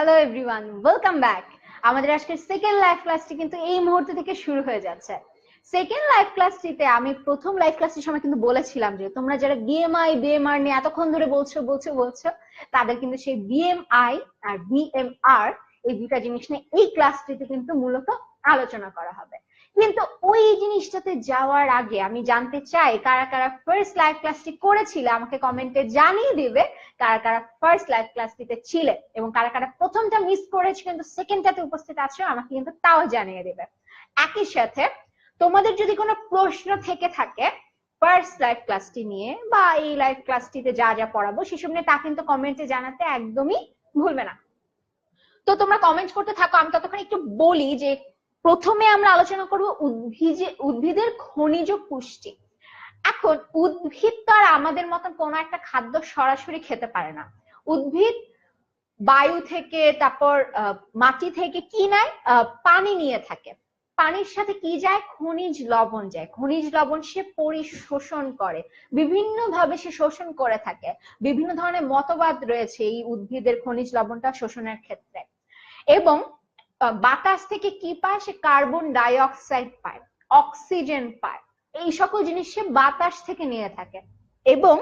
Hello everyone, welcome back. আমাদের আজকে second live ক্লাসটি কিন্তু এই মুহূর্ত থেকে শুরু হয়ে যাচ্ছে। সেকেন্ড লাইভ ক্লাসটিতে আমি প্রথম লাইভ ক্লাসটির সময় কিন্তু বলেছিলাম যে তোমরা যারা বিএমআর নিয়ে এতক্ষণ ধরে বলছো তাদের কিন্তু সেই বিএমআই আর বিএমআর এই দুটা জিনিস নিয়ে এই ক্লাসটিতে কিন্তু মূলত আলোচনা করা হবে। কিন্তু ওই জিনিসটাতে যাওয়ার আগে আমি জানতে চাই কারা কারা ফার্স্ট লাইভ ক্লাসটি করেছিলে আমাকে কমেন্টে জানিয়ে দিবে কারা কারা ফার্স্ট লাইভ ক্লাসটিতে ছিলে এবং কারা কারা প্রথমটা মিস করেছে কিন্তু সেকেন্ডটাতে উপস্থিত আছো আমাকে কিন্তু তাও জানিয়ে দিবে। একই সাথে তোমাদের যদি কোনো প্রশ্ন থেকে থাকে ফার্স্ট লাইভ ক্লাসটি নিয়ে বা এই লাইভ ক্লাসটিতে যা যা পড়াবো সেসব নিয়ে তা কিন্তু কমেন্টে জানাতে একদমই ভুলবে না। তো তোমরা কমেন্ট করতে থাকো, আমি ততক্ষণ একটু বলি যে প্রথমে আমরা আলোচনা করব উদ্ভিদের খনিজ পুষ্টি। এখন উদ্ভিদ তো আর আমাদের মতন কোনো একটা খাদ্য সরাসরি খেতে পারে না। উদ্ভিদ বায়ু থেকে তারপর মাটি থেকে কি নেয়, পানি নিয়ে থাকে। পানির সাথে কি যায়, খনিজ লবণ যায়। খনিজ লবণ সে পরিশোষণ করে, বিভিন্ন ভাবে সে শোষণ করে থাকে। বিভিন্ন ধরনের মতবাদ রয়েছে এই উদ্ভিদের খনিজ লবণটা শোষণের ক্ষেত্রে। এবং বাতাস থেকে কি পায়, সে কার্বন ডাই অক্সাইড পায়, অক্সিজেন পায়, এই সকল জিনিস সে বাতাস থেকে নিয়ে থাকে। এবং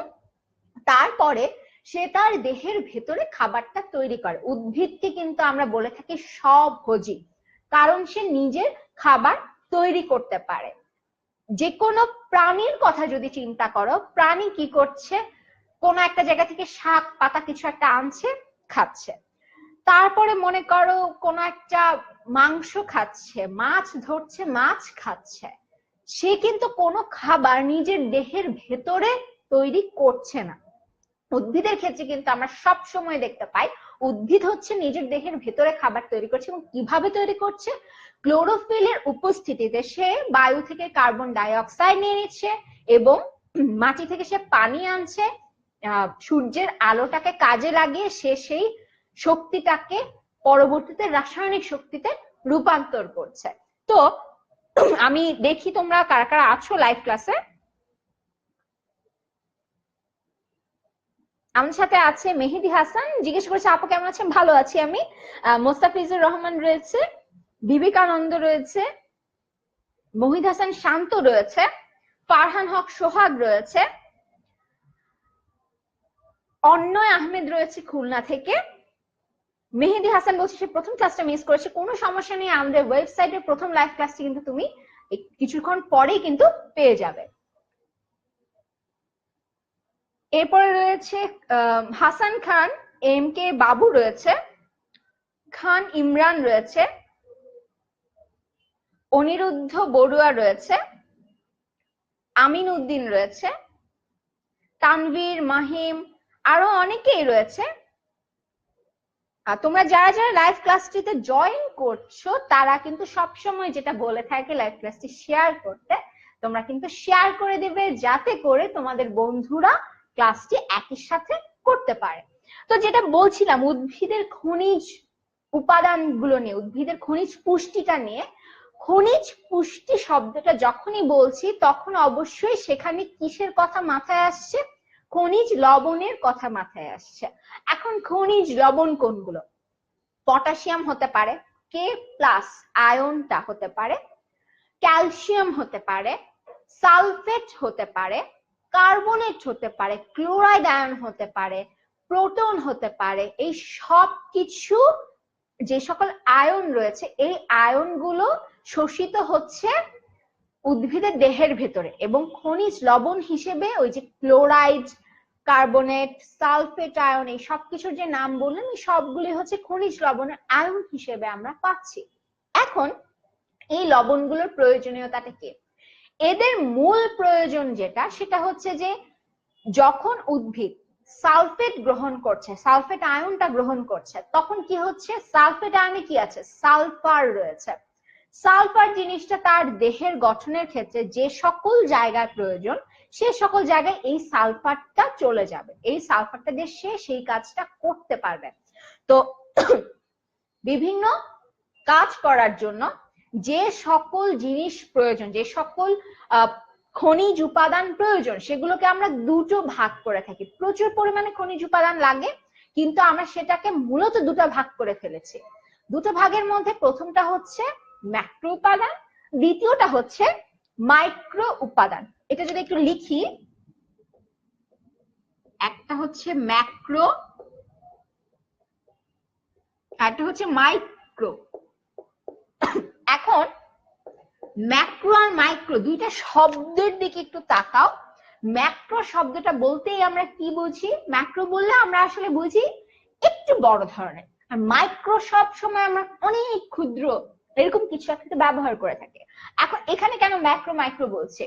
তারপরে সে তার দেহের ভেতরে খাবারটা তৈরি করে। উদ্ভিদকে কিন্তু আমরা বলে থাকি স্বভোজী, কারণ সে নিজের খাবার তৈরি করতে পারে। যে কোনো প্রাণীর কথা যদি চিন্তা করো, প্রাণী কি করছে, কোন একটা জায়গা থেকে শাক পাতা কিছু একটা আনছে, খাচ্ছে। তারপরে মনে করো কোন একটা মাংস খাচ্ছে, মাছ ধরছে, মাছ খাচ্ছে। সে কিন্তু কোনো খাবার নিজের দেহের ভেতরে তৈরি করছে না। উদ্ভিদের ক্ষেত্রে কিন্তু আমরা সব সময় দেখতে পাই উদ্ভিদ হচ্ছে নিজের দেহের ভেতরে খাবার তৈরি করছে। এবং কিভাবে তৈরি করছে, ক্লোরোফিলের উপস্থিতিতে সে বায়ু থেকে কার্বন ডাই অক্সাইড নিয়ে নিচ্ছে এবং মাটি থেকে সে পানি আনছে। সূর্যের আলোটাকে কাজে লাগিয়ে সে সেই শক্তিটাকে পরবর্তীতে রাসায়নিক শক্তিতে রূপান্তর করছে। তো আমি দেখি তোমরা কারা কারা আছো লাইভ ক্লাসে। আমার সাথে আছে মেহেদি হাসান, জিজ্ঞেস করছে আপু কেমন আছেন? ভালো আছি আমি। মোস্তাফিজুর রহমান রয়েছে, বিবেকানন্দ রয়েছে, মহিদ হাসান শান্ত রয়েছে, ফারহান হক সোহাগ রয়েছে, অন্নয় আহমেদ রয়েছে খুলনা থেকে। মেহেদি হাসান বলছে সে প্রথম ক্লাসটা মিস করেছে, কোনো সমস্যা নেই, আমাদের ওয়েবসাইটের প্রথম লাইভ ক্লাসটি কিন্তু তুমি কিছুক্ষণ পরেই কিন্তু পেয়ে যাবে। এরপরে রয়েছে হাসান খান, এম কে বাবু রয়েছে, খান ইমরান রয়েছে, অনিরুদ্ধ বড়ুয়া রয়েছে, আমিন উদ্দিন রয়েছে, তানভীর, মাহিম, আরো অনেকেই রয়েছে। তোমরা যারা যারা লাইভ ক্লাসটিতে জয়েন করছো তারা কিন্তু সবসময় যেটা বলে থাকে লাইভ ক্লাসটি শেয়ার করতে, তোমরা কিন্তু শেয়ার করে দিবে যাতে করে তোমাদের বন্ধুরা ক্লাসটি একই সাথে করতে পারে। তো যেটা বলছিলাম উদ্ভিদের খনিজ উপাদানগুলো নিয়ে, উদ্ভিদের খনিজ পুষ্টিটা নিয়ে। খনিজ পুষ্টি শব্দটা যখনই বলছি তখন অবশ্যই সেখানে কিসের কথা মাথায় আসছে, খনিজ লবণের কথা মাথায় আসছে। এখন খনিজ লবণ কোনগুলো, পটাশিয়াম হতে পারে, কে প্লাস আয়নটা হতে পারে, ক্যালসিয়াম হতে পারে, সালফেট হতে পারে, কার্বনেট হতে পারে, ক্লোরাইড আয়ন হতে পারে, প্রোটন হতে পারে। এই সব কিছু যে সকল আয়ন রয়েছে এই আয়নগুলো শোষিত হচ্ছে উদ্ভিদের দেহের ভেতরে এবং খনিজ লবণ হিসেবে ওই যে ক্লোরাইড, কার্বনেট, সালফেট আয়ন, এই সবকিছুর যে নাম বললাম এই সবগুলি হচ্ছে খনিজ লবণের আয়ন হিসেবে আমরা পাচ্ছি। এখন এই লবণগুলোর প্রয়োজনীয়তাটা কি, এদের মূল প্রয়োজন যেটা সেটা হচ্ছে যে যখন উদ্ভিদ সালফেট গ্রহণ করছে, সালফেট আয়নটা গ্রহণ করছে, তখন কি হচ্ছে, সালফেট আয়নে কি আছে, সালফার রয়েছে। সালফার জিনিসটা তার দেহের গঠনের ক্ষেত্রে যে সকল জায়গায় প্রয়োজন সে সকল জায়গায় এই সালফারটা চলে যাবে, এই সালফারটা দিয়ে সে সেই কাজটা করতে পারবে। তো বিভিন্ন কাজ করার জন্য যে সকল জিনিস প্রয়োজন, যে সকল খনিজ উপাদান প্রয়োজন সেগুলোকে আমরা দুটো ভাগ করে থাকি। প্রচুর পরিমাণে খনিজ উপাদান লাগে কিন্তু আমরা সেটাকে মূলত দুটো ভাগ করে ফেলেছি। দুটো ভাগের মধ্যে প্রথমটা হচ্ছে ম্যাক্রো উপাদান, দ্বিতীয়টা হচ্ছে মাইক্রো উপাদান। এটা যদি একটু লিখি, একটা হচ্ছে ম্যাক্রো, একটা হচ্ছে মাইক্রো। এখন ম্যাক্রো আর মাইক্রো দুইটা শব্দের দিকে একটু তাকাও। ম্যাক্রো শব্দটা বলতেই আমরা কি বুঝি? ম্যাক্রো বললে আমরা আসলে বুঝি একটু বড় ধরনের, আর মাইক্রো সব সময় আমরা অনেক ক্ষুদ্র এরকম কিছু একটা ব্যবহার করে থাকি। এখন এখানে কেন ম্যাক্রো মাইক্রো বলছে?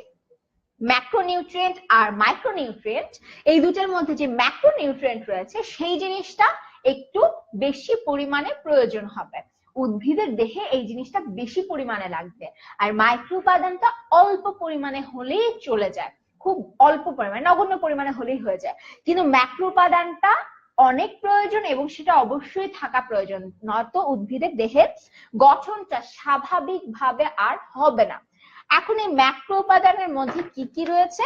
ম্যাক্রোনিউট্রিয়েন্ট আর মাইক্রোনিউট্রিয়েন্ট, এই দুটার মধ্যে যে ম্যাক্রোনিউট্রিয়েন্ট রয়েছে সেই জিনিসটা একটু বেশি পরিমাণে প্রয়োজন হবে, উদ্ভিদের দেহে এই জিনিসটা বেশি পরিমাণে লাগবে। আর মাইক্রো উপাদানটা অল্প পরিমাণে হলেই চলে যায়, খুব অল্প পরিমাণে, নগণ্য পরিমাণে হলেই হয়ে যায়। কিন্তু ম্যাক্রো উপাদানটা অনেক প্রয়োজন এবং সেটা অবশ্যই থাকা প্রয়োজন, নয়তো উদ্ভিদের দেহের গঠনটা স্বাভাবিকভাবে আর হবে না। এখন এই ম্যাক্রো উপাদানের মধ্যে কি কি রয়েছে?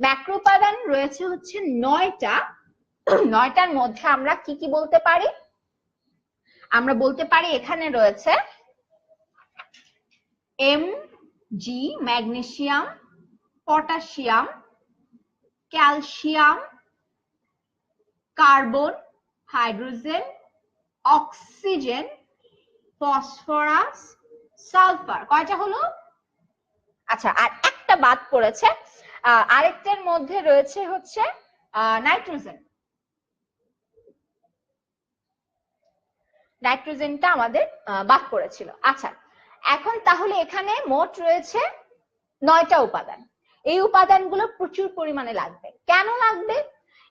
ম্যাক্রো উপাদান রয়েছে হচ্ছে 9টা। 9টার মধ্যে আমরা কি কি বলতে পারি? আমরা বলতে পারি এখানে রয়েছে Mg magnesium, potassium, calcium, carbon, hydrogen, oxygen, phosphorus, sulphur. কয়টা হলো? আচ্ছা, আর একটা বাদ পড়েছে, আরেকটার মধ্যে রয়েছে হচ্ছে নাইট্রোজেন। নাইট্রোজেনটা আমাদের বাদ পড়েছিল। আচ্ছা, এখন তাহলে এখানে মোট রয়েছে 9টা উপাদান। এই উপাদানগুলো প্রচুর পরিমাণে লাগবে। কেন লাগবে?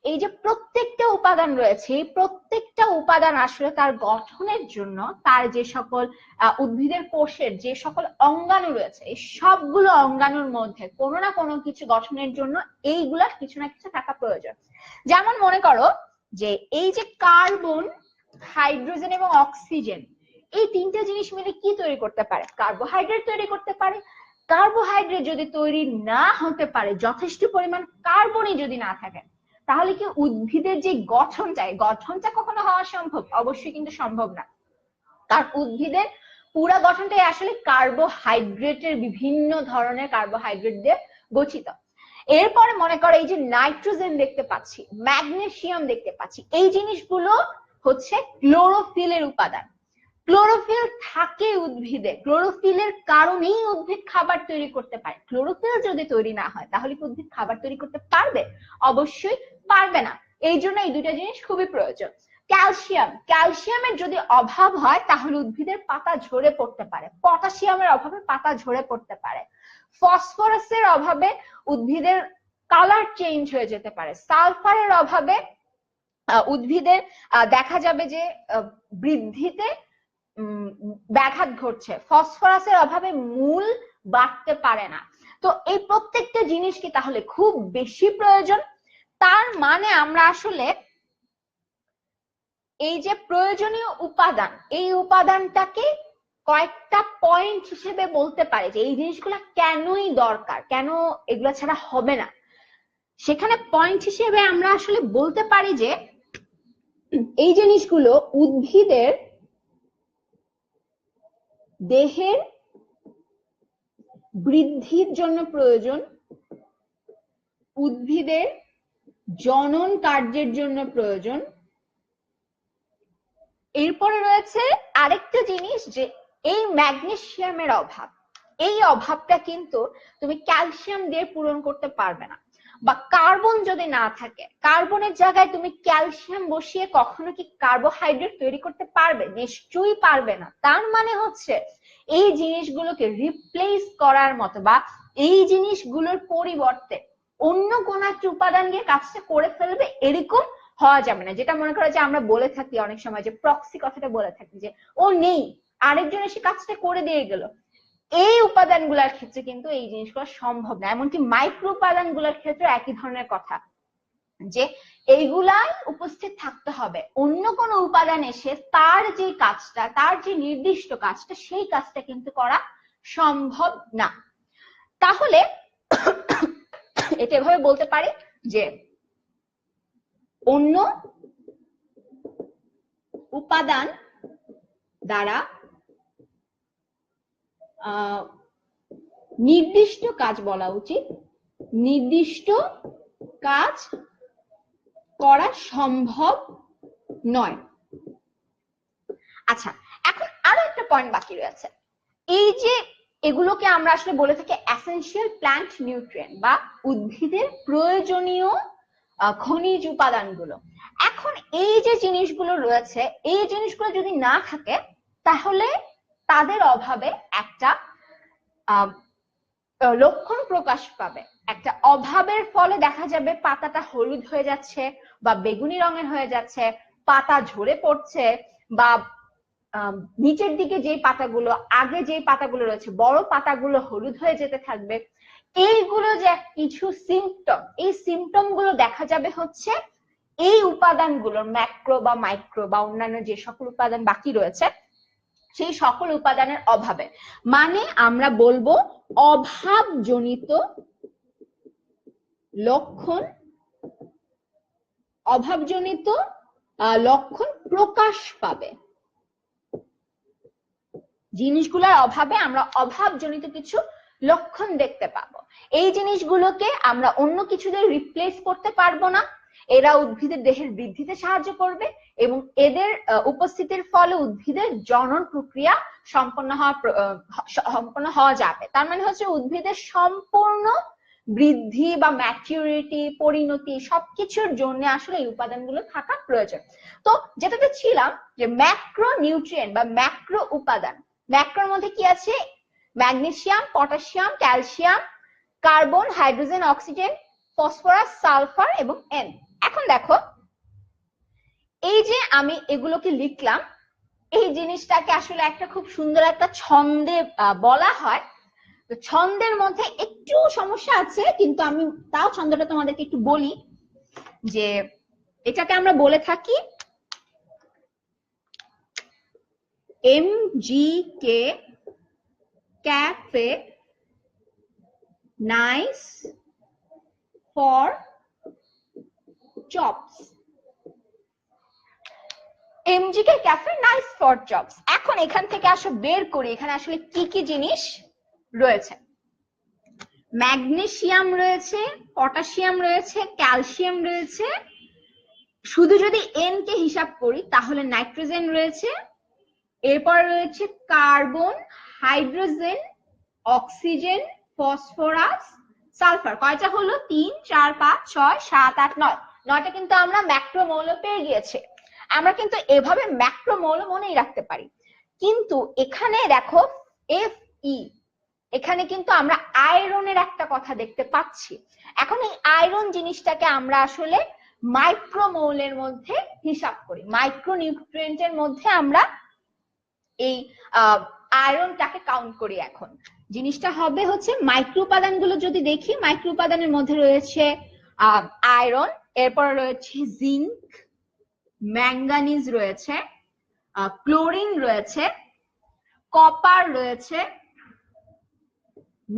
এই যে প্রত্যেকটা উপাদান রয়েছে, এই প্রত্যেকটা উপাদান আসলে তার গঠনের জন্য, তার যে সকল উদ্ভিদের কোষের যে সকল অঙ্গাণু রয়েছে, এই সবগুলো অঙ্গাণুর মধ্যে কোনো না কোনো কিছু গঠনের জন্য এইগুলা কিছু না কিছু থাকা প্রয়োজন। যেমন মনে করো যে এই যে কার্বন, হাইড্রোজেন এবং অক্সিজেন, এই তিনটা জিনিস মিলে কি তৈরি করতে পারে? কার্বোহাইড্রেট তৈরি করতে পারে। কার্বোহাইড্রেট যদি তৈরি না হতে পারে, যথেষ্ট পরিমাণ কার্বনই যদি না থাকে, তাহলে কি উদ্ভিদের যে গঠনটা, গঠনটা কখনো হওয়া সম্ভব? অবশ্যই কিন্তু সম্ভব না, কারণ উদ্ভিদের পুরো গঠনটাই আসলে কার্বোহাইড্রেটের, বিভিন্ন ধরনের কার্বোহাইড্রেট দিয়ে গঠিত। এরপরে মনে করো এই যে নাইট্রোজেন দেখতে পাচ্ছি, ম্যাগনেসিয়াম দেখতে পাচ্ছি, এই জিনিসগুলো হচ্ছে ক্লোরোফিলের উপাদান। ক্লোরোফিল থাকে উদ্ভিদে, ক্লোরোফিলের কারণেই উদ্ভিদ খাবার তৈরি করতে পারে। ক্লোরোফিল যদি তৈরি না হয় তাহলে কি উদ্ভিদ খাবার তৈরি করতে পারবে? অবশ্যই পারবে না। এই জন্য এই দুইটা জিনিস খুবই প্রয়োজন। ক্যালসিয়াম, ক্যালসিয়ামের যদি অভাব হয় তাহলে উদ্ভিদের পাতা ঝরে পড়তে পারে। পটাশিয়ামের অভাবে পাতা ঝরে পড়তে পারে। ফসফরাসের অভাবে উদ্ভিদের কালার চেঞ্জ হয়ে যেতে পারে। সালফারের অভাবে উদ্ভিদের দেখা যাবে যে বৃদ্ধিতে ব্যাঘাত ঘটছে। ফসফরাসের অভাবে মূল বাড়তে পারে না। তো এই প্রত্যেকটা জিনিস কি তাহলে খুব বেশি প্রয়োজন? তার মানে আমরা আসলে এই যে প্রয়োজনীয় উপাদান, এই উপাদানটাকে কয়েকটা পয়েন্ট হিসেবে বলতে পারে যে এই জিনিসগুলো কেনই দরকার, কেন এগুলা ছাড়া হবে না। সেখানে পয়েন্ট হিসেবে আমরা আসলে বলতে পারি যে এই জিনিসগুলো উদ্ভিদের দেহের বৃদ্ধির জন্য প্রয়োজন, উদ্ভিদের জনন কার্যের জন্য প্রয়োজন। এরপরে রয়েছে আরেকটা জিনিস যে এই ম্যাগনেসিয়ামের অভাব, এই অভাবটা কিন্তু তুমি ক্যালসিয়াম দিয়ে পূরণ করতে পারবে না। বা কার্বন যদি না থাকে, কার্বনের জায়গায় তুমি ক্যালসিয়াম বসিয়ে কখনো কি কার্বোহাইড্রেট তৈরি করতে পারবে? নিশ্চয়ই পারবে না। তার মানে হচ্ছে এই জিনিসগুলোকে রিপ্লেস করার মতো বা এই জিনিসগুলোর পরিবর্তে অন্য কোন একটা উপাদান দিয়ে কাজটা করে ফেলবে এরকম হওয়া যাবে না। যেটা মনে করো যে আমরা বলে থাকি অনেক সময় যে প্রক্সি কথাটা বলে থাকি, যে ও নেই, আরেকজন এসে কাজটা করে দিয়ে গেল। এই উপাদানগুলোর ক্ষেত্রে কিন্তু এই জিনিসগুলো সম্ভব না। এমনকি মাইক্রো উপাদানগুলোর ক্ষেত্রে একই ধরনের কথা, যে এইগুলাই উপস্থিত থাকতে হবে। অন্য কোনো উপাদান এসে তার যে কাজটা, তার যে নির্দিষ্ট কাজটা, সেই কাজটা কিন্তু করা সম্ভব না। তাহলে এটা এভাবে বলতে পারি যে অন্য উপাদান দ্বারা নির্দিষ্ট কাজ বলা উচিত, নির্দিষ্ট কাজ করা সম্ভব নয়। আচ্ছা, এখন আরো একটা পয়েন্ট বাকি রয়েছে। এই যে এগুলোকে আমরা আসলে বলে থাকি এসেনশিয়াল প্ল্যান্ট নিউট্রিয়েন্ট বা উদ্ভিদের প্রয়োজনীয় খনিজ উপাদানগুলো। এখন এই যে জিনিসগুলো রয়েছে, এই জিনিসগুলো যদি না থাকে তাহলে তাদের অভাবে একটা লক্ষণ প্রকাশ পাবে। একটা অভাবের ফলে দেখা যাবে পাতাটা হলুদ হয়ে যাচ্ছে বা বেগুনি রঙের হয়ে যাচ্ছে, পাতা ঝরে পড়ছে, বা নিচের দিকে যে পাতাগুলো, আগে যে পাতাগুলো রয়েছে বড় পাতাগুলো হলুদ হয়ে যেতে থাকবে। এইগুলো যে কিছু সিমটম, এই সিমটম গুলো দেখা যাবে হচ্ছে এই উপাদানগুলোর ম্যাক্রো বা মাইক্রো বা অন্যান্য যে সকল উপাদান বাকি রয়েছে সেই সকল উপাদানের অভাবে। মানে আমরা বলবো অভাবজনিত লক্ষণ, অভাবজনিত লক্ষণ প্রকাশ পাবে। জিনিসগুলোর অভাবে আমরা অভাবজনিত কিছু লক্ষণ দেখতে পাবো। এই জিনিসগুলোকে আমরা অন্য কিছু দিয়ে রিপ্লেস করতে পারবো না। এরা উদ্ভিদের দেহের বৃদ্ধিতে সাহায্য করবে এবং এদের উপস্থিতির ফলে উদ্ভিদের জনন প্রক্রিয়া সম্পন্ন হওয়া যাবে। তার মানে হচ্ছে উদ্ভিদের সম্পূর্ণ বৃদ্ধি বা ম্যাচুরিটি, পরিণতি সবকিছুর জন্য আসলে এই উপাদানগুলো থাকা প্রয়োজন। তো যেটাতে ছিলাম যে ম্যাক্রো নিউট্রিয়েন্ট বা ম্যাক্রো উপাদান, ম্যাক্রোর মধ্যে কি আছে? Magnesium, potassium, calcium, carbon, hydrogen, oxygen, phosphorus, sulphur এবং এন। এখন দেখো এই যে আমি এগুলোকে লিখলাম, এই জিনিসটাকে আসলে একটা খুব সুন্দর একটা ছন্দে বলা হয়। তো ছন্দের মধ্যে একটু সমস্যা আছে, কিন্তু আমি তাও ছন্দটা তোমাদেরকে একটু বলি যে এটাকে আমরা বলে থাকি MGK cafe nice for jobs. MGK cafe nice for jobs. এখন এখান থেকে আসলে বের করি এখানে আসলে কি কি জিনিস রয়েছে। ম্যাগনেসিয়াম রয়েছে, পটাশিয়াম রয়েছে, ক্যালসিয়াম রয়েছে, শুধু যদি এন কে হিসাব করি তাহলে নাইট্রোজেন রয়েছে, এরপর রয়েছে carbon, hydrogen, oxygen, phosphorus, sulphur. কয়টা হলো? 3, 4, 5, 6, 7, 8, 9। 9টা কিন্তু আমরা ম্যাক্রোমৌল পেয়ে গিয়েছি। আমরা কিন্তু এভাবে ম্যাক্রোমৌল মনেই রাখতে পারি। কিন্তু এখানে দেখো Fe, এখানে কিন্তু আমরা আয়রনের একটা কথা দেখতে পাচ্ছি। এখন এই আয়রন জিনিসটাকে আমরা আসলে মাইক্রোমৌলের মধ্যে হিসাব করি, মাইক্রোনিউট্রিয়েন্টের মধ্যে আমরা এই আয়রনটাকে কাউন্ট করি। এখন জিনিসটা হবে হচ্ছে মাইক্রো উপাদানগুলো যদি দেখি, মাইক্রো উপাদানের মধ্যে রয়েছে আয়রন, এরপর রয়েছে জিঙ্ক, ম্যাঙ্গানিজ রয়েছে, ক্লোরিন রয়েছে, কপার রয়েছে,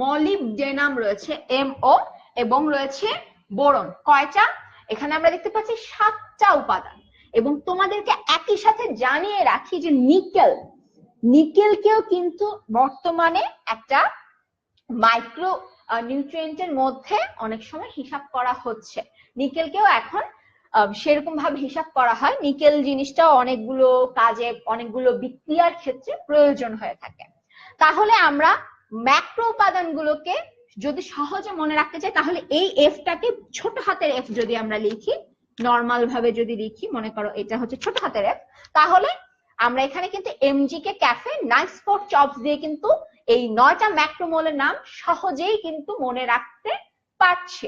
মলিবডেনাম রয়েছে MO, এবং রয়েছে বোরন। কয়টা? এখানে আমরা দেখতে পাচ্ছি 7টা উপাদান। এবং তোমাদেরকে একই সাথে জানিয়ে রাখি যে নিকেল, নিকেলকেও কিন্তু বর্তমানে একটা মাইক্রো নিউট্রিয়েন্টের মধ্যে অনেক সময় হিসাব করা হচ্ছে। নিকেলকেও এখন সেরকম ভাবে হিসাব করা হয়। নিকেল জিনিসটা অনেকগুলো কাজে, অনেকগুলো বিক্রিয়ার ক্ষেত্রে প্রয়োজন হয়ে থাকে। তাহলে আমরা ম্যাক্রো উপাদানগুলোকে যদি সহজে মনে রাখতে চাই তাহলে এই এফটাকে ছোট হাতের এফ যদি আমরা লিখি, নর্মাল ভাবে যদি লিখি, মনে করো এটা হচ্ছে ছোট হাতের এফ, তাহলে আমরা এখানে কিন্তু MGK cafe nice for jobs দিয়ে কিন্তু এই 9টা ম্যাক্রোমোলের নাম সহজেই কিন্তু মনে রাখতে পারছে।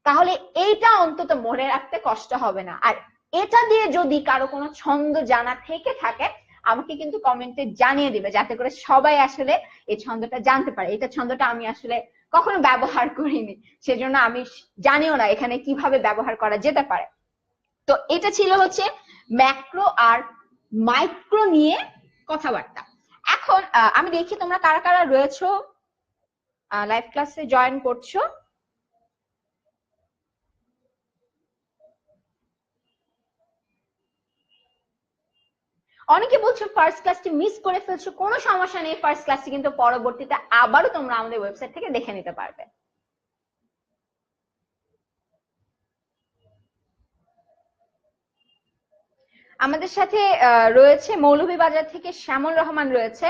তাহলে এইটা অন্তত মনে রাখতে কষ্ট হবে না। আর এটা দিয়ে যদি কারো কোনো ছন্দ জানা থেকে থাকে আমাকে কিন্তু কমেন্টে জানিয়ে দিবে, যাতে করে সবাই আসলে এই ছন্দটা জানতে পারে। এটা ছন্দটা আমি আসলে কখনো ব্যবহার করিনি, সেজন্য আমি জানিও না এখানে কিভাবে ব্যবহার করা যেতে পারে। তো এটা ছিল হচ্ছে ম্যাক্রো আর মাইক্রো নিয়ে কথাবার্তা। এখন আমি দেখি তোমরা কারা কারা রয়েছো, লাইভ ক্লাসে জয়েন করছো। অনেকে বলছো ফার্স্ট ক্লাসটি মিস করে ফেলছো, কোনো সমস্যা নেই, ফার্স্ট ক্লাসটি কিন্তু পরবর্তীতে আবারও তোমরা আমাদের ওয়েবসাইট থেকে দেখে নিতে পারবে। আমাদের সাথে রয়েছে মৌলভীবাজার থেকে শ্যামল রহমান রয়েছে।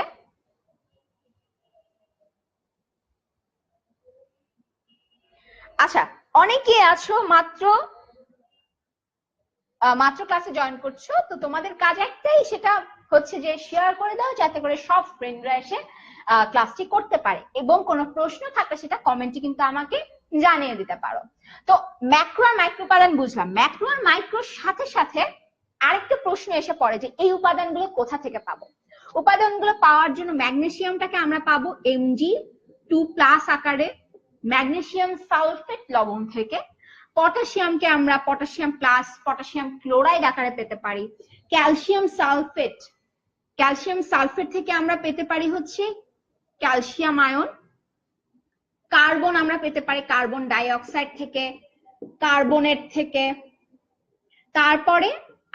আচ্ছা, অনেকে আছো মাত্র ক্লাসে জয়েন করছো, তো তোমাদের কাজ একটাই, সেটা হচ্ছে যে শেয়ার করে দাও যাতে করে সব ফ্রেন্ডরা এসে ক্লাসটি করতে পারে, এবং কোনো প্রশ্ন থাকলে সেটা কমেন্টে কিন্তু আমাকে জানিয়ে দিতে পারো। তো ম্যাক্রো আর মাইক্রো উপাদান বুঝলাম, ম্যাক্রো আর মাইক্রোর সাথে সাথে আরেকটা প্রশ্ন এসে পড়ে যে এই উপাদানগুলো কোথা থেকে পাবো। উপাদানগুলো পাওয়ার জন্য ম্যাগনেসিয়ামটাকে আমরা পাবো Mg2+ আকারে ম্যাগনেসিয়াম সালফেট লবণ থেকে। পটাশিয়ামকে আমরা পটাশিয়াম প্লাস পটাশিয়াম ক্লোরাইড আকারে পেতে পারি। ক্যালসিয়াম সালফেট থেকে আমরা পেতে পারি হচ্ছে ক্যালসিয়াম আয়ন। কার্বন আমরা পেতে পারি কার্বন ডাই অক্সাইড থেকে, কার্বনেট থেকে। তারপরে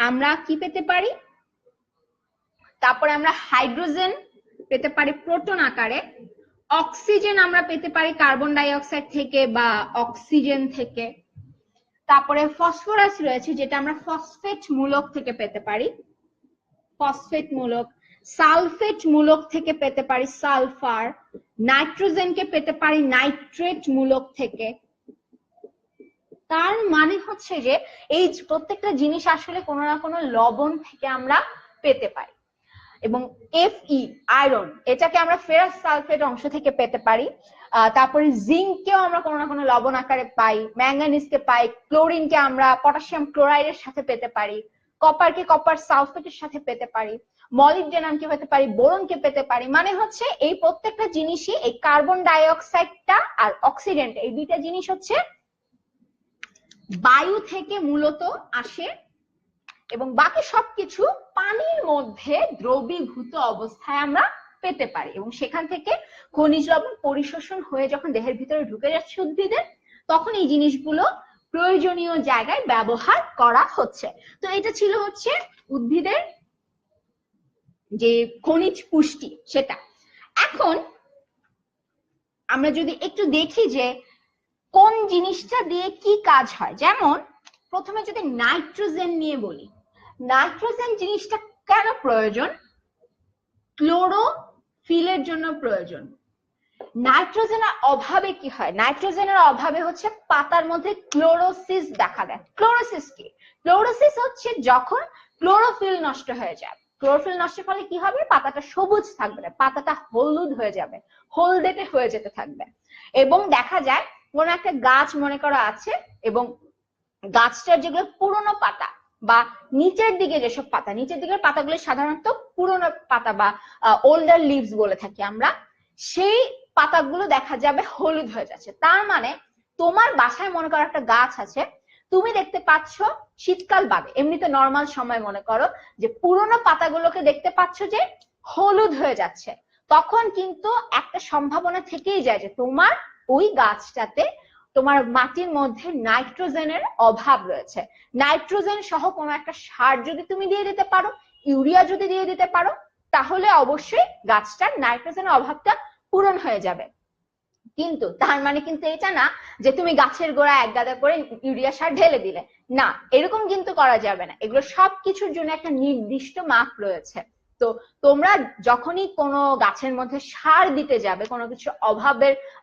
আমরা কি পেতে পারি, তারপরে আমরা হাইড্রোজেন পেতে পারি প্রোটন আকারে। অক্সিজেন আমরা পেতে পারি কার্বন ডাই অক্সাইড থেকে বা অক্সিজেন থেকে। তারপরে ফসফরাস রয়েছে, যেটা আমরা ফসফেট মূলক থেকে পেতে পারি, ফসফেট মূলক। সালফেট মূলক থেকে পেতে পারি সালফার। নাইট্রোজেনকে পেতে পারি নাইট্রেট মূলক থেকে। তার মানে হচ্ছে যে এই প্রত্যেকটা জিনিস আসলে কোনো না কোনো লবণ থেকে আমরা পেতে পারি। এবং Fe আয়রন, এটাকে আমরা ফেরাস সালফেট অংশ থেকে পেতে পারি। তারপরে জিঙ্ককেও আমরা কোনো না কোনো লবণ আকারে পাই, ম্যাঙ্গানিজকে পাই, ক্লোরিনকে আমরা পটাশিয়াম ক্লোরাইডের সাথে পেতে পারি, কপারকে কপার সালফেটের সাথে পেতে পারি, মলিবডেনামকে পেতে পারি, বোরনকে পেতে পারি। মানে হচ্ছে এই প্রত্যেকটা জিনিসই, এই কার্বন ডাই অক্সাইডটা আর অক্সিজেন্ট, এই দুইটা জিনিস হচ্ছে বায়ু থেকে মূলত আসে, এবং বাকি সবকিছু পানির মধ্যে দ্রবীভূত অবস্থায় আমরা পেতে পারি, এবং সেখান থেকে খনিজ লবণ পরিশোষণ হয়ে যখন দেহের ভিতরে ঢুকে যাচ্ছে উদ্ভিদের, তখন এই জিনিসগুলো প্রয়োজনীয় জায়গায় ব্যবহার করা হচ্ছে। তো এটা ছিল হচ্ছে উদ্ভিদের যে খনিজ পুষ্টি সেটা। এখন আমরা যদি একটু দেখি যে কোন জিনিসটা দিয়ে কি কাজ হয়, যেমন প্রথমে যদি নাইট্রোজেন নিয়ে বলি, নাইট্রোজেন জিনিসটা কেন প্রয়োজন? ক্লোরোফিলের জন্য প্রয়োজন। নাইট্রোজেনের অভাবে কি হয়? নাইট্রোজেনের অভাবে হচ্ছে পাতার মধ্যে ক্লোরোসিস দেখা দেয়। ক্লোরোসিস কি? ক্লোরোসিস হচ্ছে যখন ক্লোরোফিল নষ্ট হয়ে যায়। ক্লোরোফিল নষ্টের ফলে কি হবে? পাতাটা সবুজ থাকবে না, পাতাটা হলুদ হয়ে যাবে, হলদেটে হয়ে যেতে থাকবে। এবং দেখা যায় কোন একটা গাছ মনে করা আছে, এবং গাছটার যেগুলো পুরনো পাতা বা নিচের দিকে যেসব পাতা, নিচের দিকের পাতাগুলো সাধারণত পুরনো পাতা বা ওল্ডার লিভস বলে থাকি আমরা, সেই পাতাগুলো দেখা যাবে হলুদ হয়ে যাচ্ছে। তার মানে তোমার বাসায় মনে করো একটা গাছ আছে, তুমি দেখতে পাচ্ছ শীতকাল বাদে, এমনিতে নর্মাল সময় মনে করো যে পুরনো পাতাগুলোকে দেখতে পাচ্ছ যে হলুদ হয়ে যাচ্ছে, তখন কিন্তু একটা সম্ভাবনা থেকেই যায় যে তোমার ওই গাছটাতে, তোমার মাটির মধ্যে নাইট্রোজেনের অভাব রয়েছে। নাইট্রোজেন সহ কোনো একটা সার যদি তুমি দিয়ে দিতে পারো, ইউরিয়া যদি দিয়ে দিতে পারো, তাহলে অবশ্যই গাছটার নাইট্রোজেনের অভাবটা পূরণ হয়ে যাবে। কিন্তু তার মানে কিন্তু এটা না যে তুমি গাছের গোড়ায় এক গাদা করে ইউরিয়া সার ঢেলে দিলে, না, এরকম কিন্তু করা যাবে না। এগুলো সবকিছুর জন্য একটা নির্দিষ্ট মাপ রয়েছে। তো তোমরা যখনই কোনো গাছের মধ্যে সার দিতে যাবে, কোনো কিছু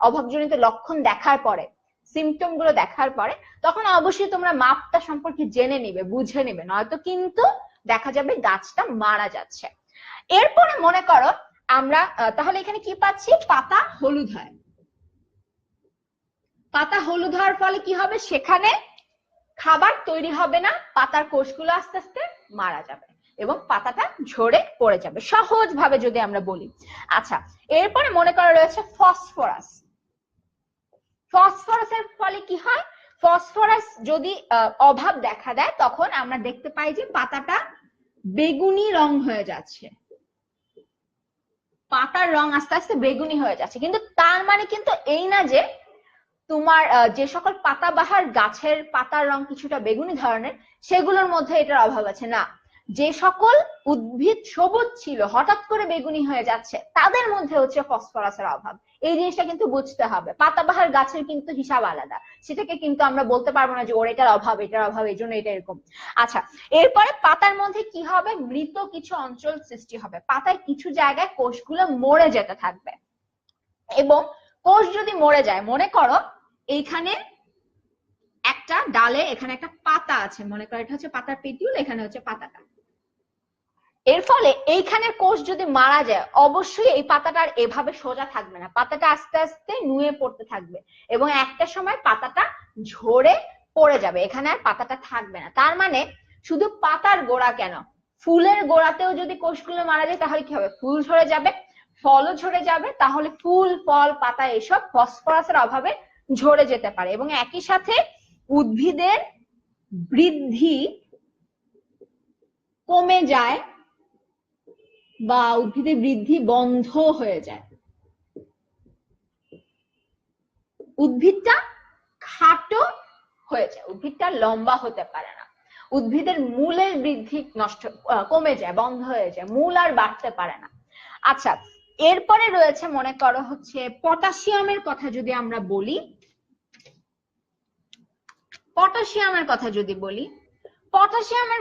অভাবজনিত লক্ষণ দেখার পরে, সিমটম গুলো দেখার পরে, তখন অবশ্যই তোমরা মাপটা সম্পর্কে জেনে নিবে, বুঝে নিবে, নয়তো কিন্তু দেখা যাবে গাছটা মারা যাচ্ছে। এরপরে মনে করো আমরা তাহলে এখানে কি পাচ্ছি? পাতা হলুদ হয়। পাতা হলুদ হওয়ার ফলে কি হবে? সেখানে খাবার তৈরি হবে না, পাতার কোষগুলো আস্তে আস্তে মারা যাবে এবং পাতাটা ঝরে পড়ে যাবে, সহজ ভাবে যদি আমরা বলি। আচ্ছা, এরপরে মনে করা রয়েছে ফসফরাস। ফসফরাসের ফলে কি হয়? ফসফরাস যদি অভাব দেখা দেয়, তখন আমরা দেখতে পাই যে পাতাটা বেগুনি রং হয়ে যাচ্ছে, পাতার রং আস্তে আস্তে বেগুনি হয়ে যাচ্ছে। কিন্তু তার মানে কিন্তু এই না যে তোমার যে সকল পাতাবাহার গাছের পাতার রং কিছুটা বেগুনি ধরনের, সেগুলোর মধ্যে এটার অভাব আছে, না। যে সকল উদ্ভিদ সবুজ ছিল হঠাৎ করে বেগুনি হয়ে যাচ্ছে, তাদের মধ্যে হচ্ছে ফসফরাসের অভাব। এই জিনিসটা কিন্তু বুঝতে হবে। পাতাবাহার গাছের কিন্তু হিসাব আলাদা, সেটাকে কিন্তু আমরা বলতে পারবো না যে ওর এটার অভাব এই জন্য এটা এরকম। আচ্ছা, এরপরে পাতার মধ্যে কি হবে, মৃত কিছু অঞ্চল সৃষ্টি হবে, পাতায় কিছু জায়গায় কোষগুলো মরে যেতে থাকবে। এবং কোষ যদি মরে যায়, মনে করো এইখানে একটা ডালে এখানে একটা পাতা আছে, মনে করো এটা হচ্ছে পাতার পেটিউল, এখানে হচ্ছে পাতাটা। এর ফলে এইখানের কোষ যদি মারা যায়, অবশ্যই এই পাতাটা আর এভাবে সোজা থাকবে না, পাতাটা আস্তে আস্তে নুয়ে পড়তে থাকবে এবং একটা সময় পাতাটা ঝরে পড়ে যাবে, এখানে আর পাতাটা থাকবে না। তার মানে শুধু পাতার গোড়া কেন, ফুলের গোড়াতেও যদি কোষগুলো মারা যায় তাহলে কি হবে, ফুল ঝরে যাবে, ফলও ঝরে যাবে। তাহলে ফুল, ফল, পাতা এসব ফসফরাসের অভাবে ঝরে যেতে পারে এবং একই সাথে উদ্ভিদের বৃদ্ধি কমে যায় বা উদ্ভিদের বৃদ্ধি বন্ধ হয়ে যায়। উদ্ভিদটা খাটো হয়ে যায়, উদ্ভিদটা লম্বা হতে পারে না, উদ্ভিদের মূলের বৃদ্ধি কমে যায়, বন্ধ হয়ে যায়, মূল আর বাড়তে পারে না। আচ্ছা, এরপরে রয়েছে মনে করো হচ্ছে পটাশিয়ামের কথা যদি আমরা বলি, পটাশিয়ামের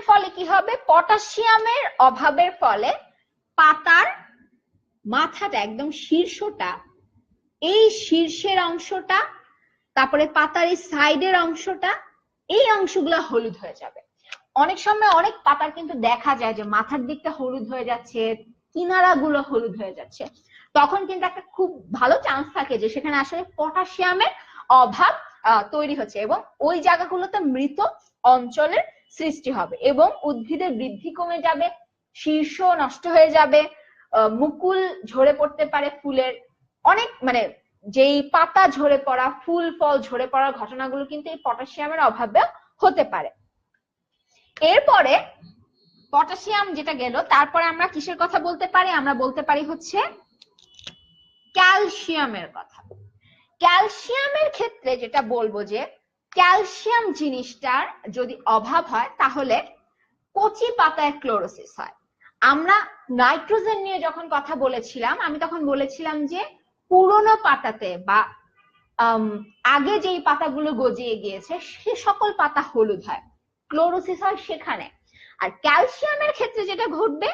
ফলে কি হবে, পটাশিয়ামের অভাবের ফলে পাতার মাথাটা একদম শীর্ষটা, এই শীর্ষের অংশটা, তারপরে পাতার এই সাইডের অংশটা, এই অংশগুলো হলুদ হয়ে যাবে। অনেক সময় অনেক পাতার কিন্তু দেখা যায় যে মাথার দিকটা হলুদ হয়ে যাচ্ছে, কিনারাগুলো হলুদ হয়ে যাচ্ছে, তখন কিন্তু একটা খুব ভালো চান্স থাকে যে সেখানে আসলে পটাশিয়ামের অভাব তৈরি হচ্ছে এবং ওই জায়গাগুলোতে মৃত অঞ্চলের সৃষ্টি হবে এবং উদ্ভিদের বৃদ্ধি কমে যাবে, শীর্ষ নষ্ট হয়ে যাবে, মুকুল ঝরে পড়তে পারে ফুলের, অনেক মানে যেই পাতা ঝরে পড়া, ফুল ফল ঝরে পড়ার ঘটনাগুলো কিন্তু এই পটাশিয়ামের অভাবে হতে পারে। এরপরে পটাশিয়াম যেটা গেল, তারপরে আমরা কিসের কথা বলতে পারি, আমরা বলতে পারি হচ্ছে ক্যালসিয়ামের কথা। ক্যালসিয়ামের ক্ষেত্রে যেটা বলবো যে ক্যালসিয়াম জিনিসটার যদি অভাব হয় তাহলে কচি পাতায় ক্লোরোসিস হয়। আমরা নাইট্রোজেন নিয়ে যখন কথা বলেছিলাম, আমি তখন বলেছিলাম যে পুরোনো পাতাতে বা আগে যেই পাতাগুলো গজিয়ে গিয়েছে সে সকল পাতা হলুদ হয়, ক্লোরোসিস হয় সেখানে। আর ক্যালসিয়ামের ক্ষেত্রে যেটা ঘটবে,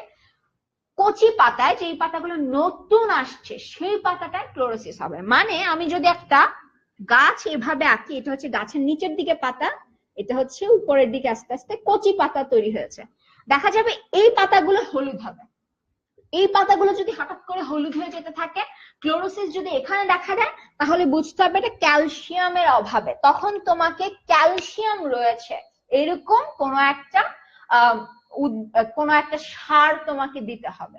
কচি পাতায় যেই পাতাগুলো নতুন আসছে সেই পাতাটায় ক্লোরোসিস হবে। মানে আমি যদি একটা গাছ এভাবে আঁকি, এটা হচ্ছে গাছের নিচের দিকে পাতা, এটা হচ্ছে উপরের দিকে আস্তে আস্তে কচি পাতা তৈরি হয়েছে, দেখা যাবে এই পাতাগুলো হলুদ হবে। এই পাতাগুলো যদি হঠাৎ করে হলুদ হয়ে যেতে থাকে, ক্লোরোসিস যদি এখানে দেখা দেয়, তাহলে বুঝতে হবে এটা ক্যালসিয়ামের অভাবে। তখন তোমাকে ক্যালসিয়াম রয়েছে এরকম কোনো একটা সার তোমাকে দিতে হবে।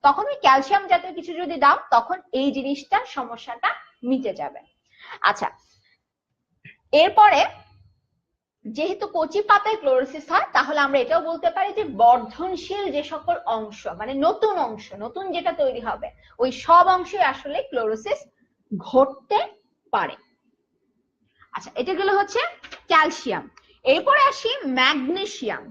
তখন ওই ক্যালসিয়াম জাতীয় কিছু যদি দাও, তখন এই জিনিসটা সমস্যাটা মিটে যাবে। আচ্ছা, এরপরে যেহেতু কচি পাতায় ক্লোরোসিস হয়, তাহলে আমরা এটাও বলতে পারি যে বর্ধনশীল যে সকল অংশ, মানে নতুন অংশ, নতুন যেটা তৈরি হবে, ওই সব অংশে আসলে ক্লোরোসিস ঘটতে পারে। আচ্ছা, এটা গেল হচ্ছে ক্যালসিয়াম। এরপরে আসি ম্যাগনেসিয়াম।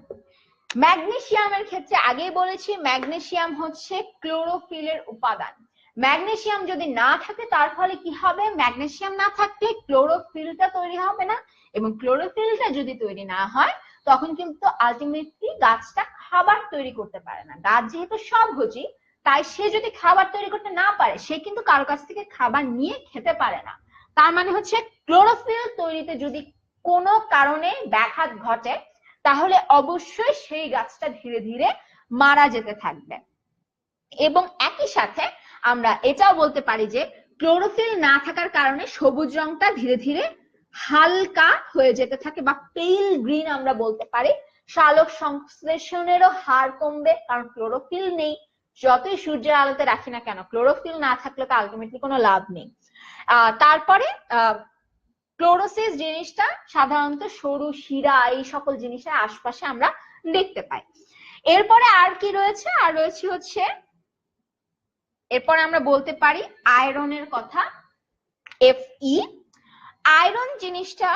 ম্যাগনেসিয়ামের ক্ষেত্রে আগেই বলেছি, ম্যাগনেসিয়াম হচ্ছে ক্লোরোফিলের উপাদান। ম্যাগনেসিয়াম যদি না থাকে তার ফলে কি হবে, ম্যাগনেসিয়াম না থাকলে ক্লোরোফিলটা তৈরি হবে না এবং ক্লোরোফিলটা যদি তৈরি না হয় তখন কিন্তু আলটিমেটলি গাছটা খাবার তৈরি করতে পারে না। গাছ যেহেতু স্বভোজী, তাই সে যদি খাবার তৈরি করতে না পারে, সে কিন্তু কারো কাছ থেকে খাবার নিয়ে খেতে পারে না। তার মানে হচ্ছে ক্লোরোফিল তৈরিতে যদি কোনো কারণে ব্যাঘাত ঘটে, তাহলে অবশ্যই সেই গাছটা ধীরে ধীরে মারা যেতে থাকবে। এবং একই সাথে আমরা এটাও বলতে পারি যে ক্লোরোফিল না থাকার কারণে সবুজ রংটা ধীরে ধীরে হালকা হয়ে যেতে থাকে বা পেল গ্রিন আমরা বলতে পারি। সালোক সংশ্লেষণেরও হার কমবে, কারণ ক্লোরোফিল নেই। যতই সূর্যের আলোতে রাখি না কেন, ক্লোরোফিল না থাকলে তো আলটিমেটলি কোনো লাভ নেই। তারপরে ক্লোরোসিস জিনিসটা সাধারণত সরু শিরা এই সকল জিনিসের আশপাশে আমরা দেখতে পাই। এরপরে আর কি রয়েছে, আর রয়েছে হচ্ছে এরপরে আমরা বলতে পারি আয়রনের কথা, Fe। আয়রন জিনিসটা